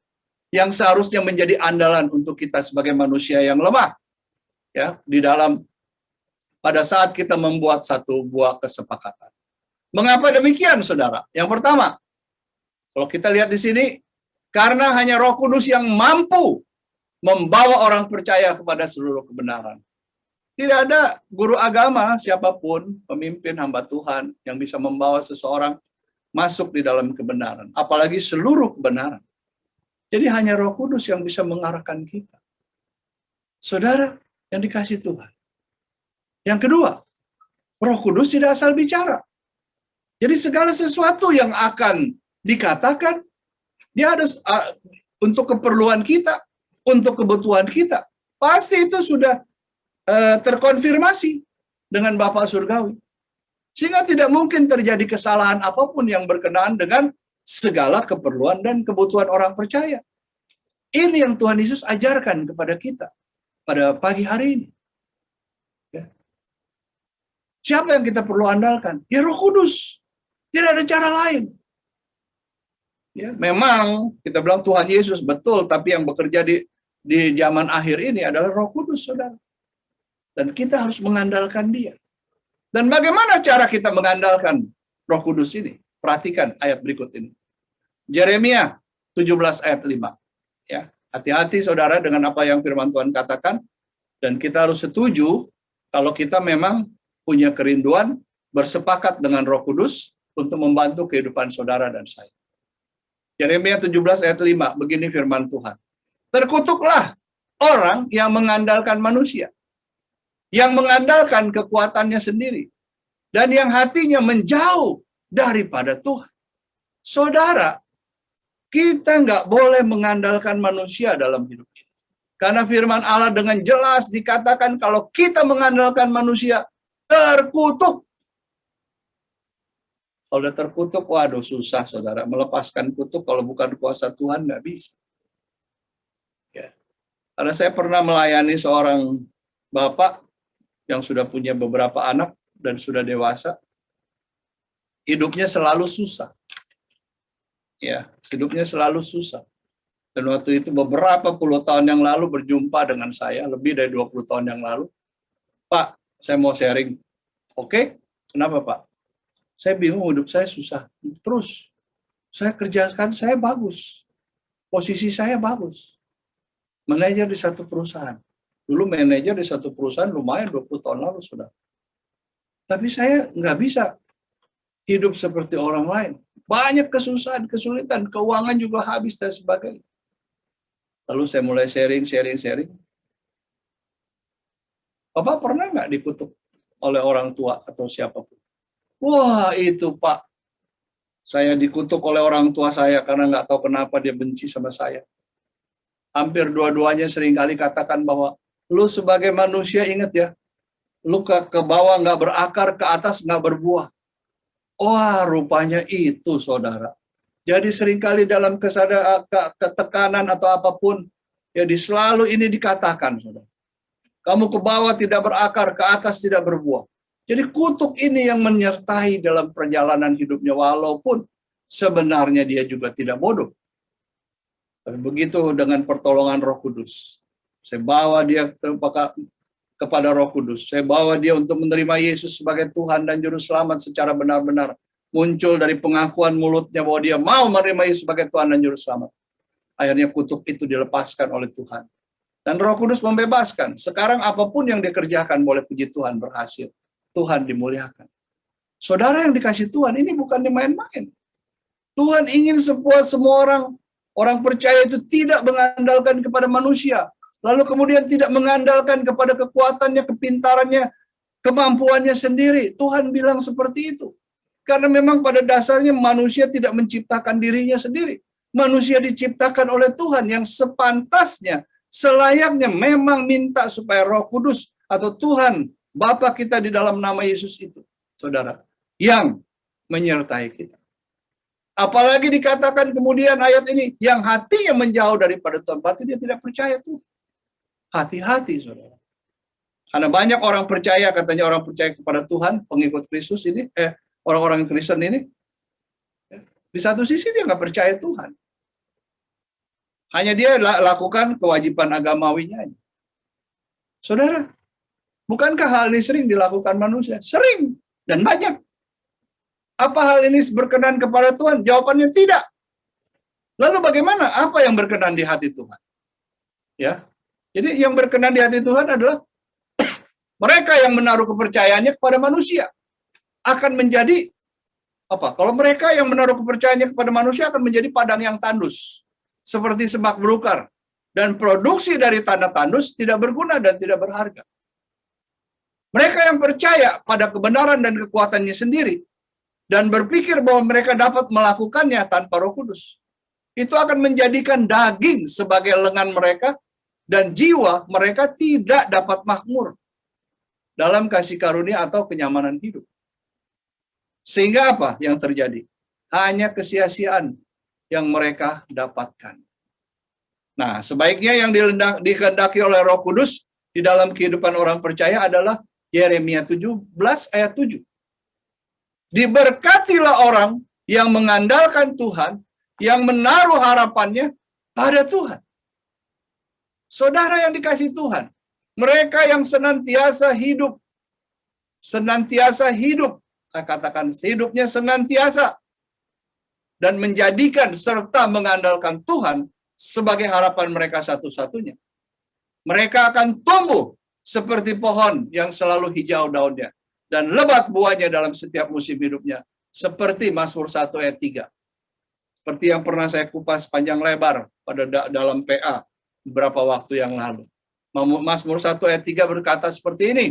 yang seharusnya menjadi andalan untuk kita sebagai manusia yang lemah. Ya, di dalam pada saat kita membuat satu buah kesepakatan. Mengapa demikian, saudara? Yang pertama, kalau kita lihat di sini, karena hanya Roh Kudus yang mampu membawa orang percaya kepada seluruh kebenaran. Tidak ada guru agama siapapun, pemimpin hamba Tuhan yang bisa membawa seseorang masuk di dalam kebenaran, apalagi seluruh kebenaran. Jadi hanya Roh Kudus yang bisa mengarahkan kita. Saudara yang dikasihi Tuhan. Yang kedua, Roh Kudus tidak asal bicara. Jadi segala sesuatu yang akan dikatakan, dia ada untuk keperluan kita, untuk kebutuhan kita. Pasti itu sudah terkonfirmasi dengan Bapa Surgawi. Sehingga tidak mungkin terjadi kesalahan apapun yang berkenaan dengan segala keperluan dan kebutuhan orang percaya. Ini yang Tuhan Yesus ajarkan kepada kita pada pagi hari ini. Ya. Siapa yang kita perlu andalkan? Ya Roh Kudus. Tidak ada cara lain. Ya, memang kita bilang Tuhan Yesus betul, tapi yang bekerja di zaman akhir ini adalah Roh Kudus, saudara. Dan kita harus mengandalkan Dia. Dan bagaimana cara kita mengandalkan Roh Kudus ini? Perhatikan ayat berikut ini. Yeremia 17 ayat 5. Ya, hati-hati saudara dengan apa yang firman Tuhan katakan, dan kita harus setuju kalau kita memang punya kerinduan bersepakat dengan Roh Kudus untuk membantu kehidupan saudara dan saya. Yeremia 17 ayat 5, begini firman Tuhan. Terkutuklah orang yang mengandalkan manusia, yang mengandalkan kekuatannya sendiri, dan yang hatinya menjauh daripada Tuhan. Saudara, kita nggak boleh mengandalkan manusia dalam hidup ini. Karena firman Allah dengan jelas dikatakan kalau kita mengandalkan manusia, terkutuk. Kalau udah terkutuk, waduh susah saudara. Melepaskan kutuk kalau bukan kuasa Tuhan nggak bisa. Ya. Karena saya pernah melayani seorang bapak yang sudah punya beberapa anak dan sudah dewasa, hidupnya selalu susah. Ya, hidupnya selalu susah. Dan waktu itu beberapa puluh tahun yang lalu berjumpa dengan saya, lebih dari 20 tahun yang lalu. Pak, saya mau sharing. Oke, kenapa Pak? Saya bingung, hidup saya susah. Terus, saya kerjakan, saya bagus. Posisi saya bagus. Manajer di satu perusahaan. Dulu manajer di satu perusahaan lumayan 20 tahun lalu sudah. Tapi saya nggak bisa hidup seperti orang lain. Banyak kesusahan, kesulitan, keuangan juga habis dan sebagainya. Lalu saya mulai sharing. Bapak pernah nggak dikutuk oleh orang tua atau siapapun? Wah itu Pak, saya dikutuk oleh orang tua saya karena nggak tahu kenapa dia benci sama saya. Hampir dua-duanya seringkali katakan bahwa lu sebagai manusia ingat ya, lu ke bawah nggak berakar, ke atas nggak berbuah. Wah, rupanya itu saudara. Jadi seringkali dalam ketekanan atau apapun, ya selalu ini dikatakan saudara. Kamu ke bawah tidak berakar, ke atas tidak berbuah. Jadi kutuk ini yang menyertai dalam perjalanan hidupnya, walaupun sebenarnya dia juga tidak bodoh. Tapi begitu dengan pertolongan Roh Kudus. Saya bawa dia kepada Roh Kudus. Saya bawa dia untuk menerima Yesus sebagai Tuhan dan Juru Selamat secara benar-benar. Muncul dari pengakuan mulutnya bahwa dia mau menerima Yesus sebagai Tuhan dan Juru Selamat. Akhirnya kutuk itu dilepaskan oleh Tuhan. Dan Roh Kudus membebaskan. Sekarang apapun yang dikerjakan boleh puji Tuhan berhasil. Tuhan dimuliakan. Saudara yang dikasih Tuhan, ini bukan dimain-main. Tuhan ingin semua orang percaya itu tidak mengandalkan kepada manusia. Lalu kemudian tidak mengandalkan kepada kekuatannya, kepintarannya, kemampuannya sendiri. Tuhan bilang seperti itu. Karena memang pada dasarnya manusia tidak menciptakan dirinya sendiri. Manusia diciptakan oleh Tuhan yang sepantasnya, selayaknya memang minta supaya Roh Kudus atau Tuhan, Bapa kita di dalam nama Yesus itu, saudara, yang menyertai kita. Apalagi dikatakan kemudian ayat ini, yang hatinya menjauh daripada Tuhan, berarti dia tidak percaya Tuhan. Hati-hati, saudara. Karena banyak orang percaya, katanya orang percaya kepada Tuhan, pengikut Kristus ini, orang-orang Kristen ini, di satu sisi dia nggak percaya Tuhan. Hanya dia lakukan kewajiban agamawinya. Saudara, bukankah hal ini sering dilakukan manusia? Sering dan banyak. Apa hal ini berkenan kepada Tuhan? Jawabannya tidak. Lalu bagaimana? Apa yang berkenan di hati Tuhan? Ya. Jadi yang berkenan di hati Tuhan adalah mereka yang menaruh kepercayaannya kepada manusia akan menjadi apa? Kalau mereka yang menaruh kepercayaannya kepada manusia akan menjadi padang yang tandus, seperti semak belukar, dan produksi dari tanah tandus tidak berguna dan tidak berharga. Mereka yang percaya pada kebenaran dan kekuatannya sendiri dan berpikir bahwa mereka dapat melakukannya tanpa Roh Kudus, itu akan menjadikan daging sebagai lengan mereka dan jiwa mereka tidak dapat makmur dalam kasih karunia atau kenyamanan hidup. Sehingga apa yang terjadi? Hanya kesia-siaan yang mereka dapatkan. Nah, sebaiknya yang dikehendaki oleh Roh Kudus di dalam kehidupan orang percaya adalah Yeremia 17 ayat 7. Diberkatilah orang yang mengandalkan Tuhan, yang menaruh harapannya pada Tuhan. Saudara yang dikasihi Tuhan, mereka yang senantiasa hidup, saya katakan hidupnya senantiasa, dan menjadikan serta mengandalkan Tuhan sebagai harapan mereka satu-satunya. Mereka akan tumbuh seperti pohon yang selalu hijau daunnya, dan lebat buahnya dalam setiap musim hidupnya, seperti Mazmur 1 ayat 3. Seperti yang pernah saya kupas panjang lebar pada dalam PA beberapa waktu yang lalu. Mazmur 1 ayat 3 berkata seperti ini.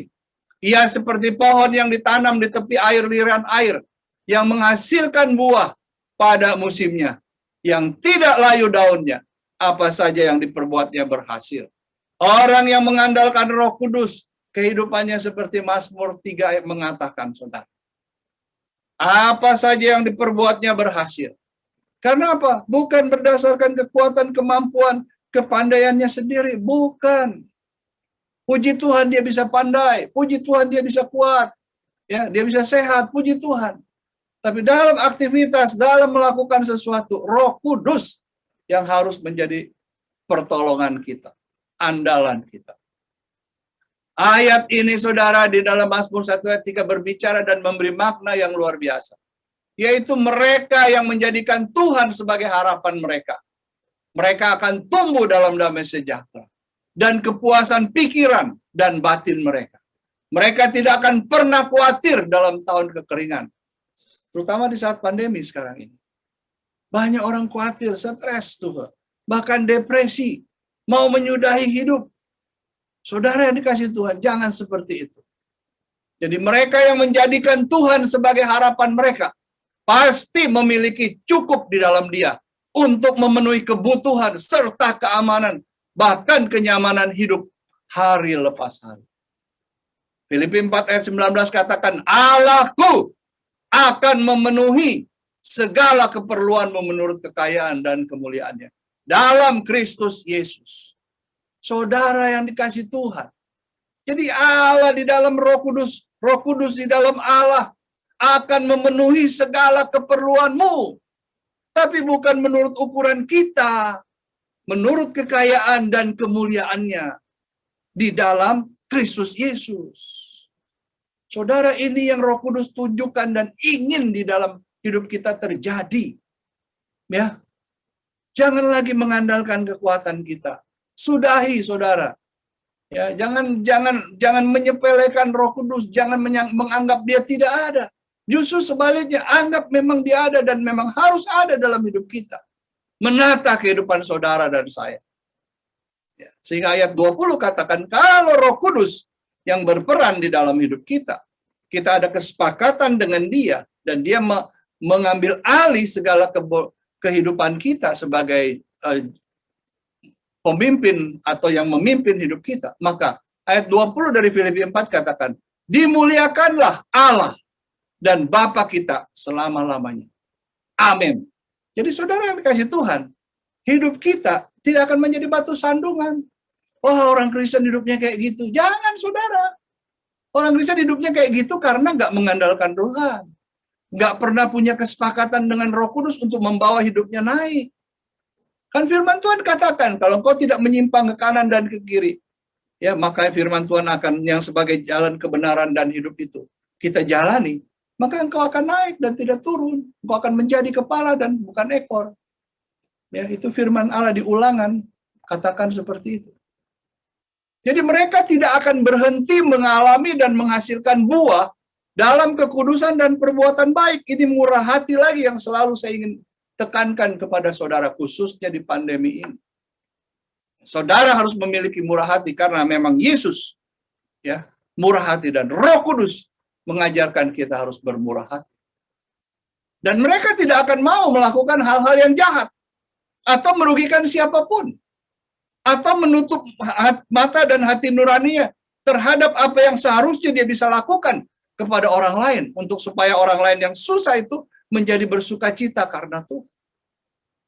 Ia seperti pohon yang ditanam di tepi aliran air, yang menghasilkan buah pada musimnya, yang tidak layu daunnya, apa saja yang diperbuatnya berhasil. Orang yang mengandalkan Roh Kudus, kehidupannya seperti Mazmur 3 ayat mengatakan, saudara. Apa saja yang diperbuatnya berhasil. Karena apa? Bukan berdasarkan kekuatan, kemampuan, kepandaiannya sendiri. Bukan. Puji Tuhan dia bisa pandai. Puji Tuhan dia bisa kuat. Ya, dia bisa sehat. Puji Tuhan. Tapi dalam aktivitas, dalam melakukan sesuatu, Roh Kudus yang harus menjadi pertolongan kita, andalan kita. Ayat ini saudara di dalam Mazmur 1 ayat 3 berbicara dan memberi makna yang luar biasa. Yaitu mereka yang menjadikan Tuhan sebagai harapan mereka. Mereka akan tumbuh dalam damai sejahtera dan kepuasan pikiran dan batin mereka. Mereka tidak akan pernah khawatir dalam tahun kekeringan. Terutama di saat pandemi sekarang ini. Banyak orang khawatir, stres tuh. Bahkan depresi, mau menyudahi hidup. Saudara yang dikasihi Tuhan, jangan seperti itu. Jadi mereka yang menjadikan Tuhan sebagai harapan mereka, pasti memiliki cukup di dalam Dia untuk memenuhi kebutuhan serta keamanan, bahkan kenyamanan hidup hari lepas hari. Filipi 4 ayat 19 katakan, Allahku akan memenuhi segala keperluanmu menurut kekayaan dan kemuliaannya dalam Kristus Yesus. Saudara yang dikasihi Tuhan. Jadi Allah di dalam Roh Kudus di dalam Allah akan memenuhi segala keperluanmu. Tapi bukan menurut ukuran kita, menurut kekayaan dan kemuliaannya di dalam Kristus Yesus. Saudara, ini yang Roh Kudus tunjukkan dan ingin di dalam hidup kita terjadi. Ya. Jangan lagi mengandalkan kekuatan kita. Sudahi, saudara. Ya, jangan menyepelekan Roh Kudus, jangan menganggap dia tidak ada. Justru sebaliknya, anggap memang dia ada dan memang harus ada dalam hidup kita. Menata kehidupan saudara dan saya. Ya, sehingga ayat 20 katakan, kalau Roh Kudus yang berperan di dalam hidup kita, kita ada kesepakatan dengan dia, dan dia mengambil alih segala kehidupan kita sebagai pemimpin atau yang memimpin hidup kita. Maka ayat 20 dari Filipi 4 katakan, dimuliakanlah Allah dan Bapa kita selama-lamanya. Amin. Jadi saudara yang dikasihi Tuhan, hidup kita tidak akan menjadi batu sandungan. Wah, orang Kristen hidupnya kayak gitu. Jangan, saudara. Orang Kristen hidupnya kayak gitu karena nggak mengandalkan Tuhan. Nggak pernah punya kesepakatan dengan Roh Kudus untuk membawa hidupnya naik. Kan firman Tuhan katakan, kalau engkau tidak menyimpang ke kanan dan ke kiri, ya maka firman Tuhan akan yang sebagai jalan kebenaran dan hidup itu kita jalani, maka engkau akan naik dan tidak turun. Engkau akan menjadi kepala dan bukan ekor. Ya, itu firman Allah di Ulangan katakan seperti itu. Jadi mereka tidak akan berhenti mengalami dan menghasilkan buah dalam kekudusan dan perbuatan baik. Ini murah hati lagi yang selalu saya ingin tekankan kepada saudara, khususnya di pandemi ini. Saudara harus memiliki murah hati karena memang Yesus ya murah hati, dan Roh Kudus mengajarkan kita harus bermurah hati. Dan mereka tidak akan mau melakukan hal-hal yang jahat atau merugikan siapapun, atau menutup mata dan hati nuraninya terhadap apa yang seharusnya dia bisa lakukan kepada orang lain, untuk supaya orang lain yang susah itu menjadi bersukacita karena Tuhan.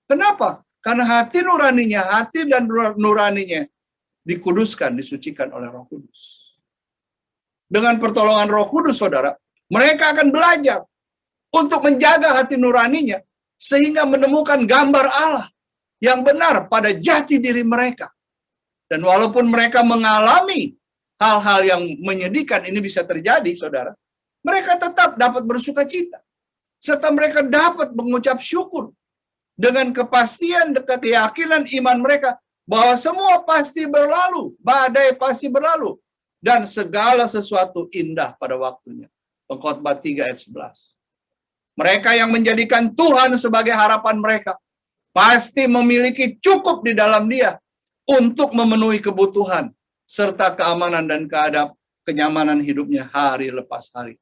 Kenapa? Karena hati nuraninya, hati dan nuraninya dikuduskan, disucikan oleh Roh Kudus. Dengan pertolongan Roh Kudus, saudara, mereka akan belajar untuk menjaga hati nuraninya sehingga menemukan gambar Allah yang benar pada jati diri mereka. Dan walaupun mereka mengalami hal-hal yang menyedihkan, ini bisa terjadi, saudara, mereka tetap dapat bersukacita. Serta mereka dapat mengucap syukur dengan kepastian, keyakinan iman mereka bahwa semua pasti berlalu, badai pasti berlalu, dan segala sesuatu indah pada waktunya. Pengkhotbah 3 ayat 11. Mereka yang menjadikan Tuhan sebagai harapan mereka pasti memiliki cukup di dalam Dia untuk memenuhi kebutuhan serta keamanan dan kenyamanan hidupnya hari lepas hari.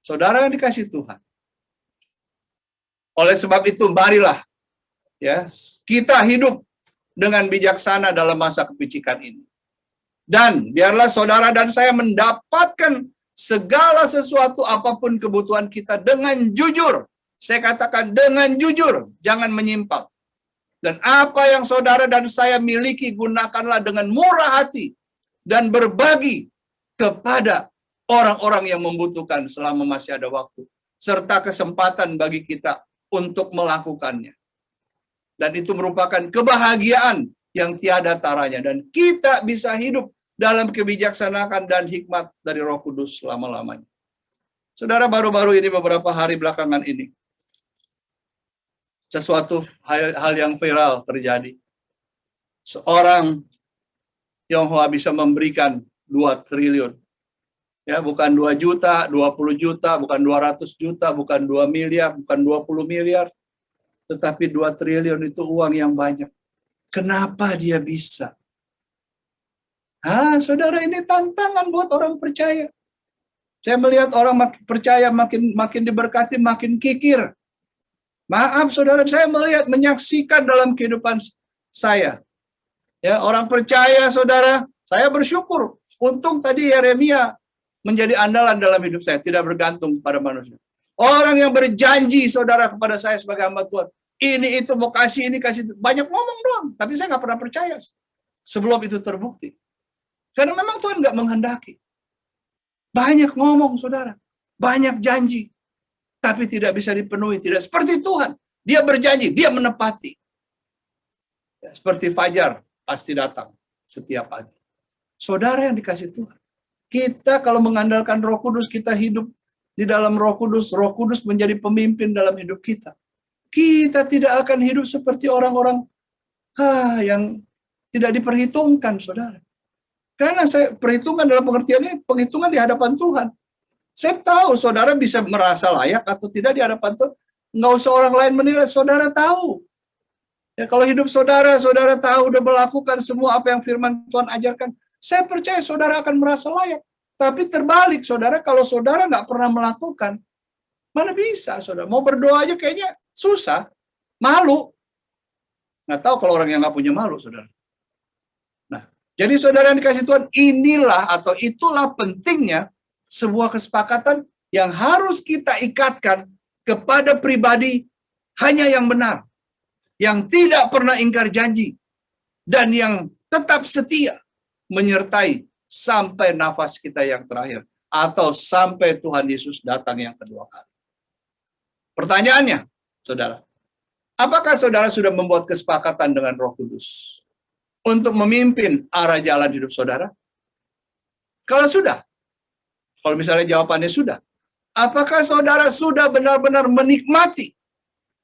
Saudara yang dikasihi Tuhan, oleh sebab itu marilah ya kita hidup dengan bijaksana dalam masa kepicikan ini. Dan biarlah saudara dan saya mendapatkan segala sesuatu apapun kebutuhan kita dengan jujur. Saya katakan dengan jujur, jangan menyimpang. Dan apa yang saudara dan saya miliki, gunakanlah dengan murah hati dan berbagi kepada orang-orang yang membutuhkan selama masih ada waktu, serta kesempatan bagi kita untuk melakukannya. Dan itu merupakan kebahagiaan yang tiada taranya, dan kita bisa hidup dalam kebijaksanaan dan hikmat dari Roh Kudus selama-lamanya. Saudara, baru-baru ini, beberapa hari belakangan ini, sesuatu hal yang viral terjadi. Seorang Tionghoa bisa memberikan 2 triliun. Ya, bukan 2 juta, 20 juta, bukan 200 juta, bukan 2 miliar, bukan 20 miliar, tetapi 2 triliun itu uang yang banyak. Kenapa dia bisa? Saudara, ini tantangan buat orang percaya. Saya melihat orang makin percaya, makin diberkati, makin kikir. Maaf saudara, saya melihat, menyaksikan dalam kehidupan saya. Ya, orang percaya saudara, saya bersyukur. Untung tadi Yeremia menjadi andalan dalam hidup saya, tidak bergantung pada manusia. Orang yang berjanji saudara kepada saya sebagai hamba Tuhan, ini itu mau kasih, ini kasih itu. Banyak ngomong doang, tapi saya nggak pernah percaya sebelum itu terbukti. Karena memang Tuhan nggak menghendaki. Banyak ngomong saudara, banyak janji, tapi tidak bisa dipenuhi. Tidak seperti Tuhan. Dia berjanji, dia menepati. Ya, seperti fajar pasti datang setiap pagi. Saudara yang dikasih Tuhan, kita kalau mengandalkan Roh Kudus, kita hidup di dalam Roh Kudus menjadi pemimpin dalam hidup kita. Kita tidak akan hidup seperti orang-orang yang tidak diperhitungkan, saudara. Karena saya perhitungan dalam pengertiannya, penghitungan di hadapan Tuhan. Saya tahu saudara bisa merasa layak atau tidak di hadapan Tuhan. Nggak usah orang lain menilai, saudara tahu. Ya, kalau hidup saudara, saudara tahu, udah melakukan semua apa yang firman Tuhan ajarkan, saya percaya saudara akan merasa layak. Tapi terbalik, saudara, kalau saudara nggak pernah melakukan, mana bisa, saudara? Mau berdoa aja kayaknya susah, malu. Nggak tahu kalau orang yang nggak punya malu, saudara. Nah, jadi saudara yang dikasih Tuhan, inilah atau itulah pentingnya sebuah kesepakatan yang harus kita ikatkan kepada pribadi hanya yang benar, yang tidak pernah ingkar janji, dan yang tetap setia menyertai sampai nafas kita yang terakhir, atau sampai Tuhan Yesus datang yang kedua kali. Pertanyaannya, saudara, Apakah saudara sudah membuat kesepakatan dengan Roh Kudus untuk memimpin arah jalan hidup saudara? Kalau sudah, kalau misalnya jawabannya sudah, apakah saudara sudah benar-benar menikmati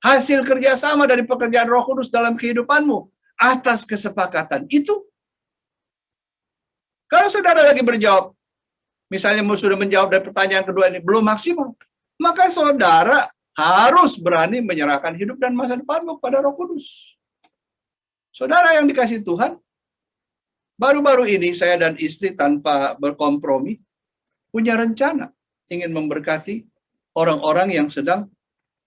hasil kerjasama dari pekerjaan Roh Kudus dalam kehidupanmu atas kesepakatan itu? Kalau saudara lagi berjawab, misalnya sudah menjawab dari pertanyaan kedua ini, belum maksimal, maka saudara harus berani menyerahkan hidup dan masa depanmu kepada Roh Kudus. Saudara yang dikasih Tuhan, baru-baru ini saya dan istri tanpa berkompromi punya rencana ingin memberkati orang-orang yang sedang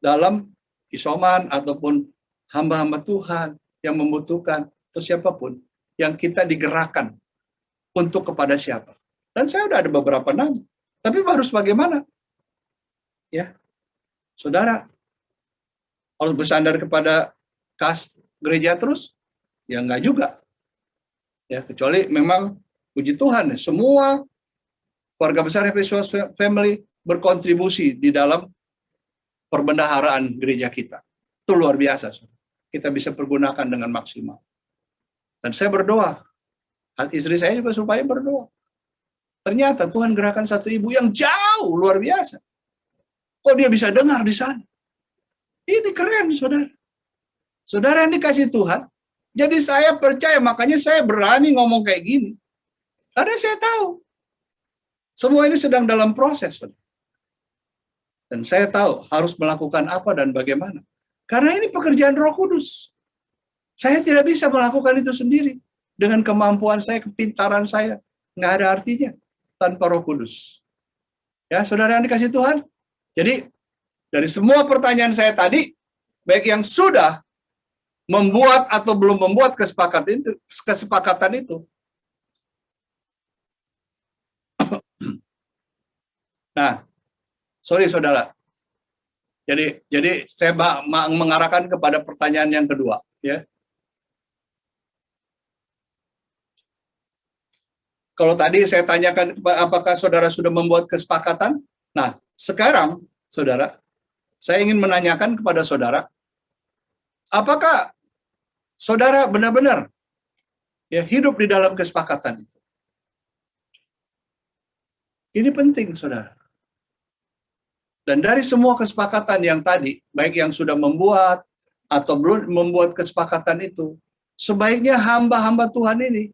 dalam isoman ataupun hamba-hamba Tuhan yang membutuhkan, atau siapapun yang kita digerakkan untuk kepada siapa. Dan saya udah ada beberapa nama, tapi harus bagaimana? Ya, saudara harus bersandar kepada kas gereja terus? Ya enggak juga. Ya, kecuali memang puji Tuhan, semua keluarga besar Happy Source Family berkontribusi di dalam perbendaharaan gereja kita. Itu luar biasa. Kita bisa pergunakan dengan maksimal. Dan saya berdoa, istri saya juga supaya berdoa. Ternyata Tuhan gerakan satu ibu yang jauh luar biasa. Kok dia bisa dengar di sana? Ini keren, saudara. Saudara yang dikasih Tuhan. Jadi saya percaya, makanya saya berani ngomong kayak gini. Karena saya tahu. Semua ini sedang dalam proses. Saudara. Dan saya tahu harus melakukan apa dan bagaimana. Karena ini pekerjaan Roh Kudus. Saya tidak bisa melakukan itu sendiri. Dengan kemampuan saya, kepintaran saya. Nggak ada artinya tanpa Roh Kudus. Ya, saudara yang dikasih Tuhan. Jadi, dari semua pertanyaan saya tadi, baik yang sudah membuat atau belum membuat kesepakatan itu. Nah, sorry saudara. Jadi saya mengarahkan kepada pertanyaan yang kedua, ya. Kalau tadi saya tanyakan apakah saudara sudah membuat kesepakatan? Nah, sekarang saudara, saya ingin menanyakan kepada saudara, apakah saudara benar-benar ya hidup di dalam kesepakatan itu? Ini penting, saudara. Dan dari semua kesepakatan yang tadi, baik yang sudah membuat atau belum membuat kesepakatan itu, sebaiknya hamba-hamba Tuhan ini,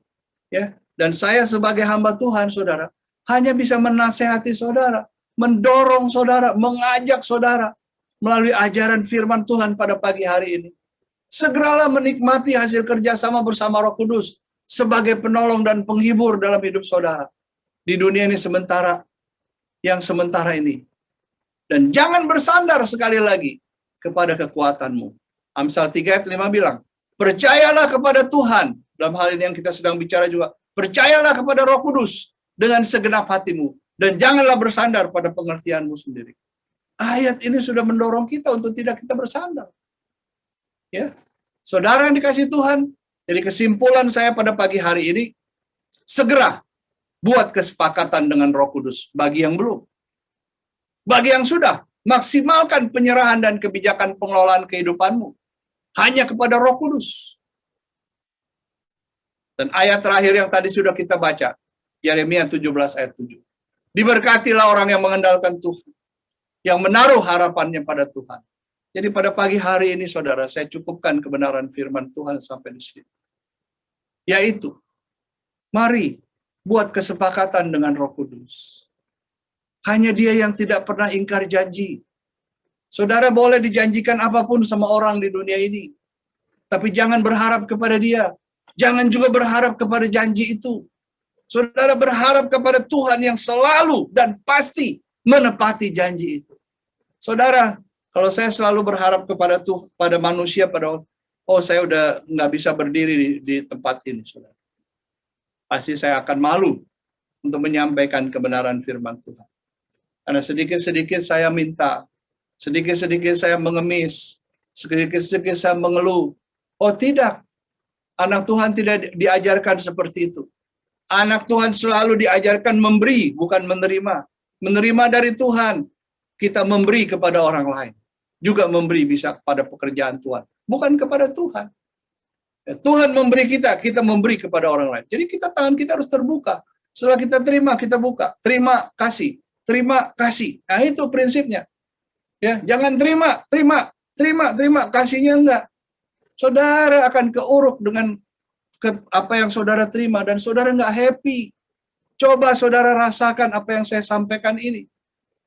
ya, dan saya sebagai hamba Tuhan, saudara, hanya bisa menasehati saudara, mendorong saudara, mengajak saudara melalui ajaran firman Tuhan pada pagi hari ini. Segeralah menikmati hasil kerjasama bersama Roh Kudus sebagai penolong dan penghibur dalam hidup saudara di dunia ini sementara ini. Dan jangan bersandar sekali lagi kepada kekuatanmu. Amsal 3 ayat 5 bilang, percayalah kepada Tuhan. Dalam hal ini yang kita sedang bicara juga, percayalah kepada Roh Kudus dengan segenap hatimu. Dan janganlah bersandar pada pengertianmu sendiri. Ayat ini sudah mendorong kita untuk tidak kita bersandar. Ya, saudara yang dikasih Tuhan, jadi kesimpulan saya pada pagi hari ini, segera buat kesepakatan dengan Roh Kudus bagi yang belum. Bagi yang sudah, maksimalkan penyerahan dan kebijakan pengelolaan kehidupanmu hanya kepada Roh Kudus. Dan ayat terakhir yang tadi sudah kita baca, Yeremia 17 ayat 7. Diberkatilah orang yang mengandalkan Tuhan, yang menaruh harapannya pada Tuhan. Jadi pada pagi hari ini, saudara, saya cukupkan kebenaran firman Tuhan sampai di sini. Yaitu, mari buat kesepakatan dengan Roh Kudus. Hanya Dia yang tidak pernah ingkar janji. Saudara boleh dijanjikan apapun sama orang di dunia ini. Tapi jangan berharap kepada Dia. Jangan juga berharap kepada janji itu. Saudara berharap kepada Tuhan yang selalu dan pasti menepati janji itu. Saudara, kalau saya selalu berharap pada manusia, saya udah nggak bisa berdiri di tempat ini, saudara. Pasti saya akan malu untuk menyampaikan kebenaran firman Tuhan. Karena sedikit-sedikit saya minta, sedikit-sedikit saya mengemis, sedikit-sedikit saya mengeluh. Oh tidak, anak Tuhan tidak diajarkan seperti itu. Anak Tuhan selalu diajarkan memberi, bukan menerima. Menerima dari Tuhan, kita memberi kepada orang lain. juga memberi bisa kepada pekerjaan Tuhan, bukan kepada Tuhan. Ya, Tuhan memberi kita memberi kepada orang lain. Jadi tangan kita harus terbuka. Setelah kita terima, kita buka. Terima, kasih. Terima, kasih. Nah, itu prinsipnya. Ya, jangan terima, kasihnya enggak. Saudara akan keuruk dengan apa yang saudara terima dan saudara enggak happy. Coba saudara rasakan apa yang saya sampaikan ini.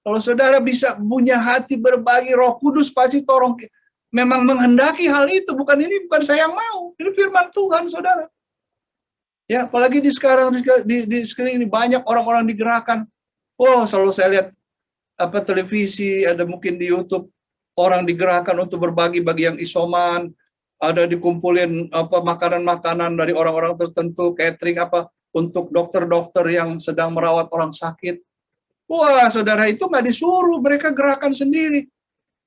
Kalau saudara bisa punya hati berbagi, Roh Kudus pasti tolong memang menghendaki hal itu, bukan saya yang mau. Ini firman Tuhan, saudara. Ya, apalagi di sekeliling ini banyak orang-orang digerakkan. Oh, selalu saya lihat televisi, ada mungkin di YouTube orang digerakkan untuk berbagi bagi yang isoman, ada dikumpulin makanan-makanan dari orang-orang tertentu, catering untuk dokter-dokter yang sedang merawat orang sakit. Wah, saudara, itu nggak disuruh, mereka gerakan sendiri.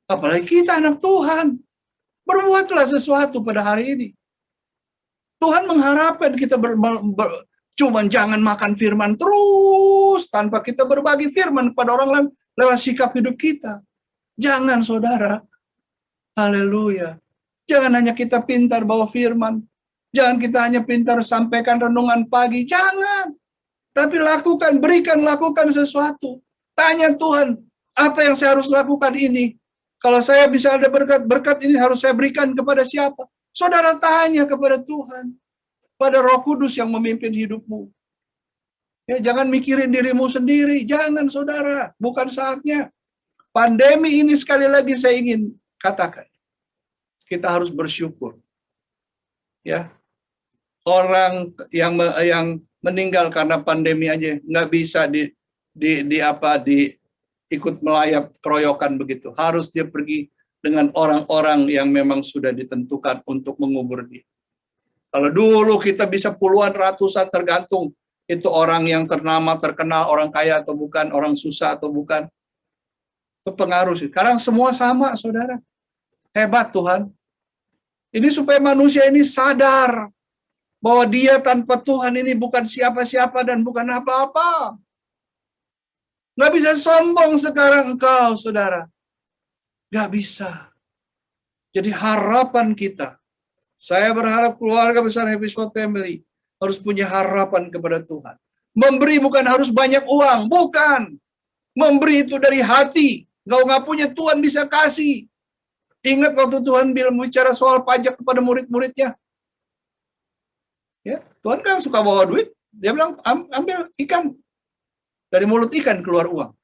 Apalagi kita anak Tuhan. Berbuatlah sesuatu pada hari ini. Tuhan mengharapkan kita cuman jangan makan firman terus tanpa kita berbagi firman kepada orang lain lewat sikap hidup kita. Jangan, saudara. Haleluya. Jangan hanya kita pintar bawa firman. Jangan kita hanya pintar sampaikan renungan pagi. Jangan. Tapi lakukan sesuatu. Tanya Tuhan, apa yang saya harus lakukan ini? Kalau saya bisa ada berkat ini harus saya berikan kepada siapa? Saudara tanya kepada Tuhan, pada Roh Kudus yang memimpin hidupmu. Ya, jangan mikirin dirimu sendiri, jangan, saudara, bukan saatnya. Pandemi ini sekali lagi saya ingin katakan, kita harus bersyukur. Ya, orang yang meninggal karena pandemi aja nggak bisa ikut melayap keroyokan begitu. Harus dia pergi dengan orang-orang yang memang sudah ditentukan untuk mengubur dia. Kalau dulu kita bisa puluhan, ratusan, tergantung itu orang yang ternama, terkenal, orang kaya atau bukan, orang susah atau bukan. Itu pengaruh sih. Sekarang semua sama, saudara. Hebat Tuhan. Ini supaya manusia ini sadar bahwa dia tanpa Tuhan ini bukan siapa-siapa dan bukan apa-apa. Nggak bisa sombong sekarang engkau, saudara. Nggak bisa. Jadi harapan kita, saya berharap keluarga besar Happy Sword Family harus punya harapan kepada Tuhan. Memberi bukan harus banyak uang, bukan. Memberi itu dari hati. Engkau nggak punya, Tuhan bisa kasih. Ingat waktu Tuhan bicara soal pajak kepada murid-muridnya. Ya, Tuhan kan suka bawa duit. Dia bilang, ambil ikan. Dari mulut ikan keluar uang.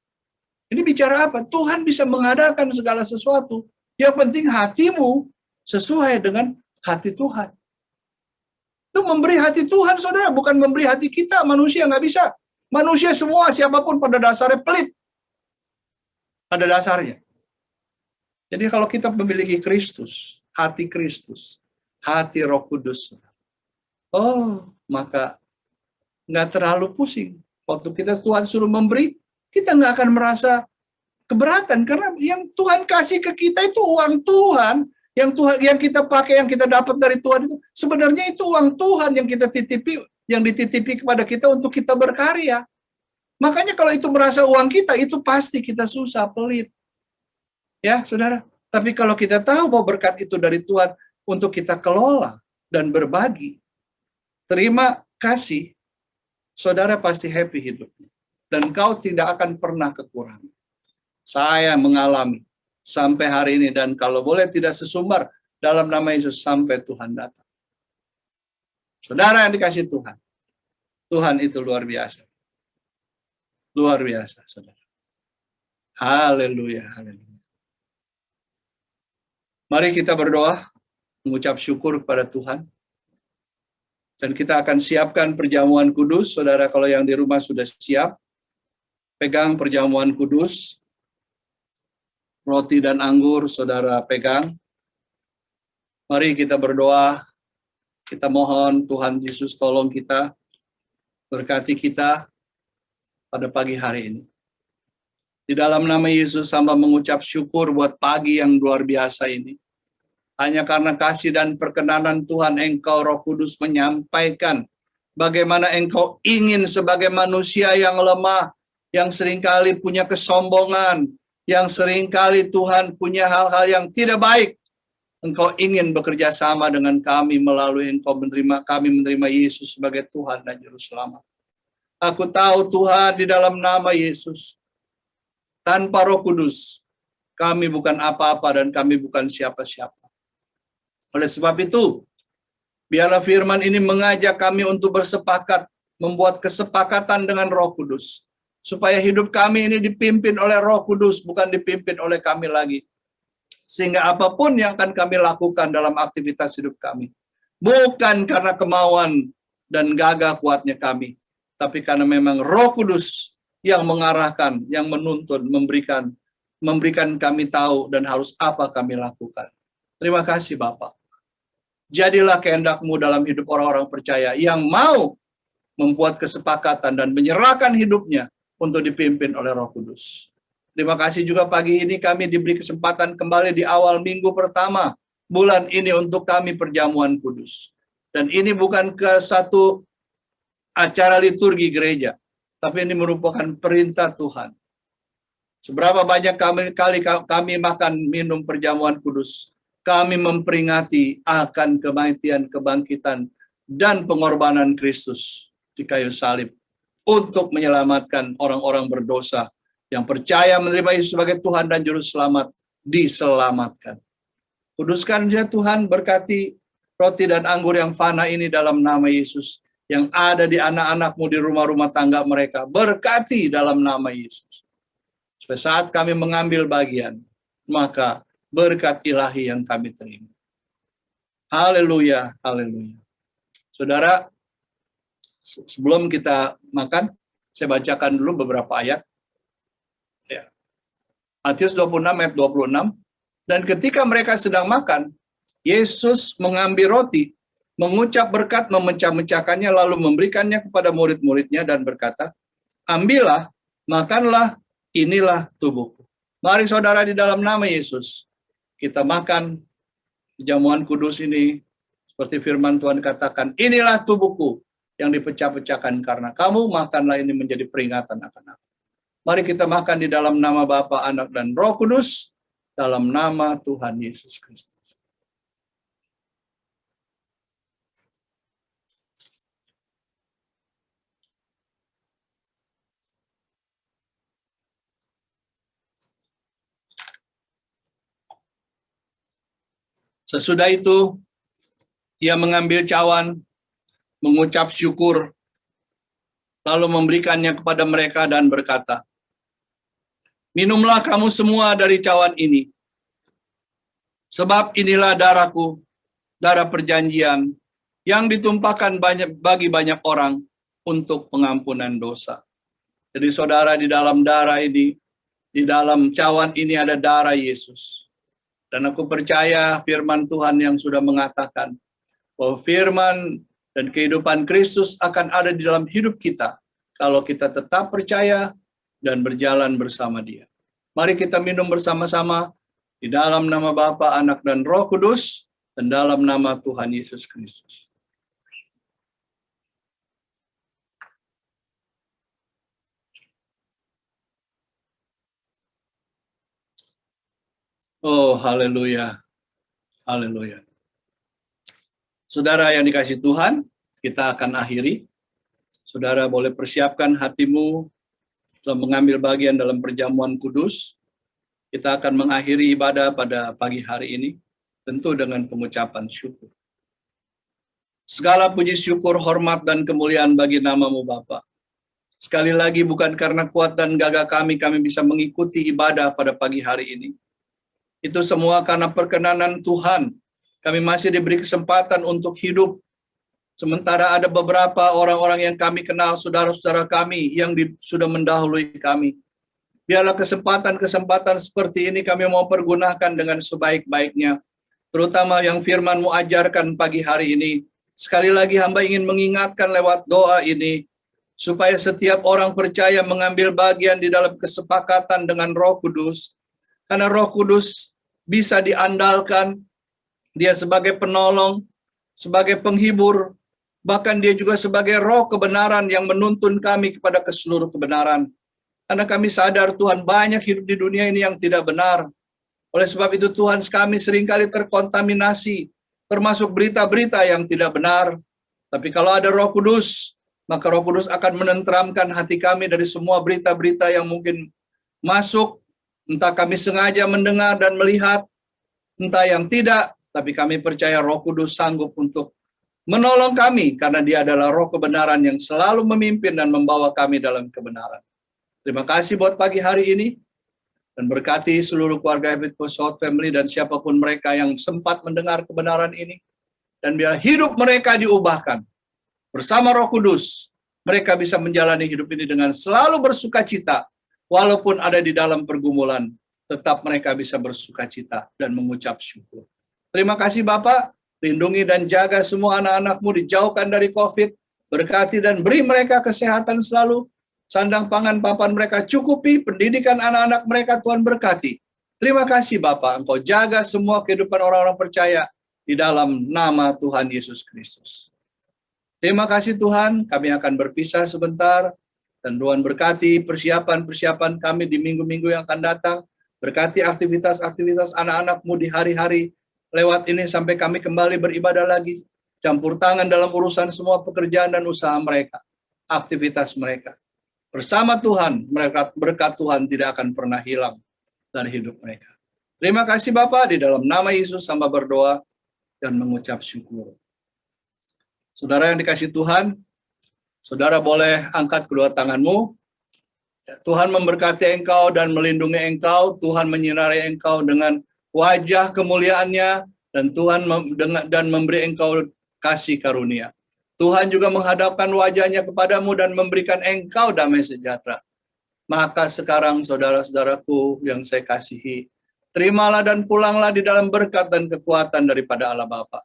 Ini bicara apa? Tuhan bisa mengadakan segala sesuatu. Yang penting hatimu sesuai dengan hati Tuhan. Itu memberi hati Tuhan, saudara. Bukan memberi hati kita. Manusia nggak bisa. Manusia semua, siapapun pada dasarnya pelit. Pada dasarnya. Jadi kalau kita memiliki Kristus, hati Roh Kudus, maka nggak terlalu pusing. Waktu kita Tuhan suruh memberi, kita nggak akan merasa keberatan karena yang Tuhan kasih ke kita itu uang Tuhan, yang kita pakai, yang kita dapat dari Tuhan itu sebenarnya itu uang Tuhan yang dititipi kepada kita untuk kita berkarya. Makanya kalau itu merasa uang kita, itu pasti kita susah, pelit. Ya, saudara. Tapi kalau kita tahu bahwa berkat itu dari Tuhan untuk kita kelola dan berbagi, terima kasih, saudara pasti happy hidupnya. Dan kau tidak akan pernah kekurangan. Saya mengalami sampai hari ini, dan kalau boleh tidak sesumbar dalam nama Yesus sampai Tuhan datang. Saudara yang dikasih Tuhan, Tuhan itu luar biasa. Luar biasa, saudara. Haleluya, haleluya. Mari kita berdoa, mengucap syukur kepada Tuhan. Dan kita akan siapkan perjamuan kudus. Saudara, kalau yang di rumah sudah siap, pegang perjamuan kudus. Roti dan anggur, saudara pegang. Mari kita berdoa. Kita mohon Tuhan Yesus tolong kita, berkati kita pada pagi hari ini. Di dalam nama Yesus, hamba mengucap syukur buat pagi yang luar biasa ini. Hanya karena kasih dan perkenanan Tuhan, Engkau Roh Kudus menyampaikan bagaimana Engkau ingin sebagai manusia yang lemah, yang seringkali punya kesombongan, yang seringkali Tuhan punya hal-hal yang tidak baik, Engkau ingin bekerja sama dengan kami melalui Engkau kami menerima Yesus sebagai Tuhan dan Juru Selamat. Aku tahu Tuhan, di dalam nama Yesus, tanpa Roh Kudus, kami bukan apa-apa dan kami bukan siapa-siapa. Oleh sebab itu, biarlah firman ini mengajak kami untuk bersepakat, membuat kesepakatan dengan Roh Kudus, supaya hidup kami ini dipimpin oleh Roh Kudus, bukan dipimpin oleh kami lagi. Sehingga apapun yang akan kami lakukan dalam aktivitas hidup kami, bukan karena kemauan dan gagah kuatnya kami, tapi karena memang Roh Kudus yang mengarahkan, yang menuntun, memberikan kami tahu dan harus apa kami lakukan. Terima kasih Bapak. Jadilah kehendak-Mu dalam hidup orang-orang percaya yang mau membuat kesepakatan dan menyerahkan hidupnya untuk dipimpin oleh Roh Kudus. Terima kasih juga pagi ini kami diberi kesempatan kembali di awal minggu pertama bulan ini untuk kami perjamuan kudus. Dan ini bukan ke satu acara liturgi gereja, tapi ini merupakan perintah Tuhan. Seberapa banyak kami makan minum perjamuan kudus, kami memperingati akan kematian, kebangkitan, dan pengorbanan Kristus di kayu salib untuk menyelamatkan orang-orang berdosa yang percaya menerima Yesus sebagai Tuhan dan Juru Selamat, diselamatkan. Kuduskan dia Tuhan, berkati roti dan anggur yang fana ini dalam nama Yesus, yang ada di anak-anak-Mu di rumah-rumah tangga mereka. Berkati dalam nama Yesus. Supaya saat kami mengambil bagian, maka berkat ilahi yang kami terima. Haleluya, haleluya. Saudara, sebelum kita makan, saya bacakan dulu beberapa ayat. Ya. Matius 26 ayat 26. Dan ketika mereka sedang makan, Yesus mengambil roti, mengucap berkat, memecah-mecahkannya, lalu memberikannya kepada murid-muridnya dan berkata, ambillah, makanlah, inilah tubuhku. Mari saudara di dalam nama Yesus, kita makan jamuan kudus ini, seperti firman Tuhan katakan, inilah tubuhku yang dipecah-pecahkan karena kamu, makanlah ini menjadi peringatan akan aku. Mari kita makan di dalam nama Bapa, Anak, dan Roh Kudus, dalam nama Tuhan Yesus Kristus. Sesudah itu, ia mengambil cawan, mengucap syukur, lalu memberikannya kepada mereka dan berkata, minumlah kamu semua dari cawan ini, sebab inilah darahku, darah perjanjian, yang ditumpahkan bagi banyak orang untuk pengampunan dosa. Jadi saudara, di dalam darah ini, di dalam cawan ini ada darah Yesus. Dan aku percaya firman Tuhan yang sudah mengatakan bahwa firman dan kehidupan Kristus akan ada di dalam hidup kita kalau kita tetap percaya dan berjalan bersama Dia. Mari kita minum bersama-sama di dalam nama Bapa, Anak, dan Roh Kudus, dan dalam nama Tuhan Yesus Kristus. Oh, haleluya. Haleluya. Saudara yang dikasihi Tuhan, kita akan akhiri. Saudara boleh persiapkan hatimu setelah mengambil bagian dalam perjamuan kudus. Kita akan mengakhiri ibadah pada pagi hari ini, tentu dengan pengucapan syukur. Segala puji syukur, hormat, dan kemuliaan bagi nama-Mu Bapa. Sekali lagi bukan karena kuat dan gagah kami bisa mengikuti ibadah pada pagi hari ini. Itu semua karena perkenanan Tuhan. Kami masih diberi kesempatan untuk hidup. Sementara ada beberapa orang-orang yang kami kenal, saudara-saudara kami yang sudah mendahului kami. Biarlah kesempatan-kesempatan seperti ini kami mau pergunakan dengan sebaik-baiknya. Terutama yang firman-Mu ajarkan pagi hari ini. Sekali lagi hamba ingin mengingatkan lewat doa ini, supaya setiap orang percaya mengambil bagian di dalam kesepakatan dengan Roh Kudus. Karena Roh Kudus bisa diandalkan, Dia sebagai penolong, sebagai penghibur, bahkan Dia juga sebagai roh kebenaran yang menuntun kami kepada keseluruh kebenaran. Karena kami sadar Tuhan banyak hidup di dunia ini yang tidak benar. Oleh sebab itu Tuhan kami seringkali terkontaminasi, termasuk berita-berita yang tidak benar. Tapi kalau ada Roh Kudus, maka Roh Kudus akan menenteramkan hati kami dari semua berita-berita yang mungkin masuk, entah kami sengaja mendengar dan melihat, entah yang tidak, tapi kami percaya Roh Kudus sanggup untuk menolong kami, karena Dia adalah Roh kebenaran yang selalu memimpin dan membawa kami dalam kebenaran. Terima kasih buat pagi hari ini, dan berkati seluruh keluarga Happy Episode Family dan siapapun mereka yang sempat mendengar kebenaran ini, dan biar hidup mereka diubahkan. Bersama Roh Kudus, mereka bisa menjalani hidup ini dengan selalu bersuka cita, walaupun ada di dalam pergumulan, tetap mereka bisa bersuka cita dan mengucap syukur. Terima kasih Bapak, lindungi dan jaga semua anak-anak-Mu, dijauhkan dari COVID, berkati dan beri mereka kesehatan selalu, sandang pangan papan mereka cukupi, pendidikan anak-anak mereka Tuhan berkati. Terima kasih Bapak, Engkau jaga semua kehidupan orang-orang percaya di dalam nama Tuhan Yesus Kristus. Terima kasih Tuhan, kami akan berpisah sebentar, dan Tuhan berkati persiapan-persiapan kami di minggu-minggu yang akan datang, berkati aktivitas-aktivitas anak-anak-Mu di hari-hari lewat ini sampai kami kembali beribadah lagi, campur tangan dalam urusan semua pekerjaan dan usaha mereka, aktivitas mereka. Bersama Tuhan, berkat Tuhan tidak akan pernah hilang dari hidup mereka. Terima kasih Bapak, di dalam nama Yesus hamba berdoa dan mengucap syukur. Saudara yang dikasihi Tuhan, saudara boleh angkat kedua tanganmu. Tuhan memberkati engkau dan melindungi engkau, Tuhan menyinari engkau dengan wajah kemuliaannya, dan Tuhan memberi engkau kasih karunia. Tuhan juga menghadapkan wajahnya kepadamu dan memberikan engkau damai sejahtera. Maka sekarang saudara-saudaraku yang saya kasihi, terimalah dan pulanglah di dalam berkat dan kekuatan daripada Allah Bapa.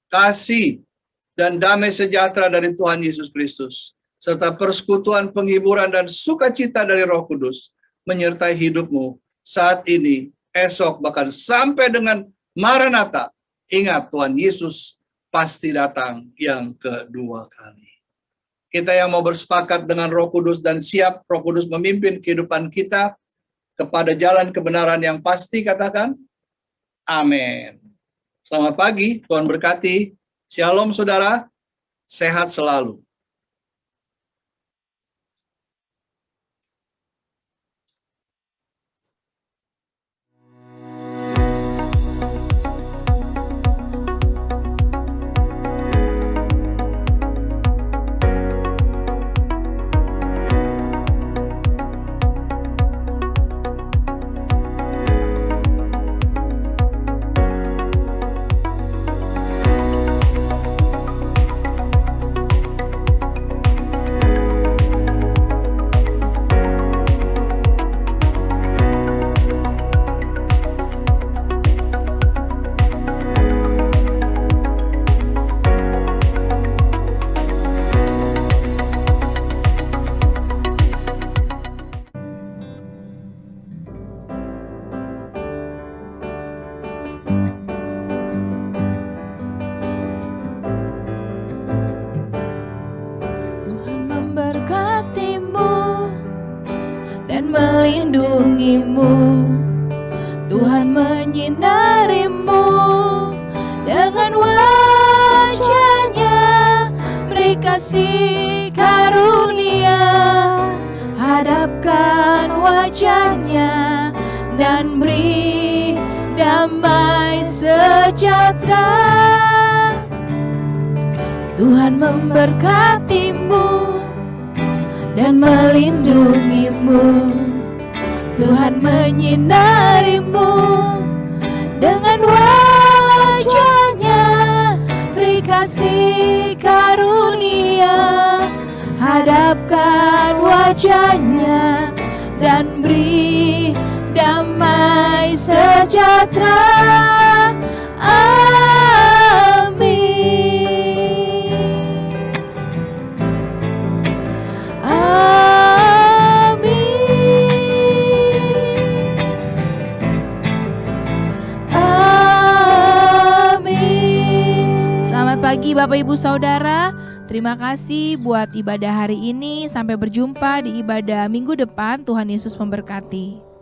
Kasih dan damai sejahtera dari Tuhan Yesus Kristus, serta persekutuan, penghiburan, dan sukacita dari Roh Kudus menyertai hidupmu saat ini, esok, bahkan sampai dengan Maranatha. Ingat, Tuhan Yesus pasti datang yang kedua kali. Kita yang mau bersepakat dengan Roh Kudus dan siap Roh Kudus memimpin kehidupan kita kepada jalan kebenaran yang pasti, katakan amin. Selamat pagi, Tuhan berkati. Shalom saudara, sehat selalu. melindungimu, Tuhan menyinarimu dengan wajah-Nya, beri kasih karunia, hadapkan wajah-Nya dan beri damai sejahtera. Tuhan memberkatimu dan melindungimu, Tuhan menyinarimu dengan wajah-Nya, beri kasih karunia, hadapkan wajah-Nya dan beri damai sejahtera. Pagi Bapak Ibu Saudara, Terima kasih buat ibadah hari ini. Sampai berjumpa di ibadah minggu depan. Tuhan Yesus memberkati.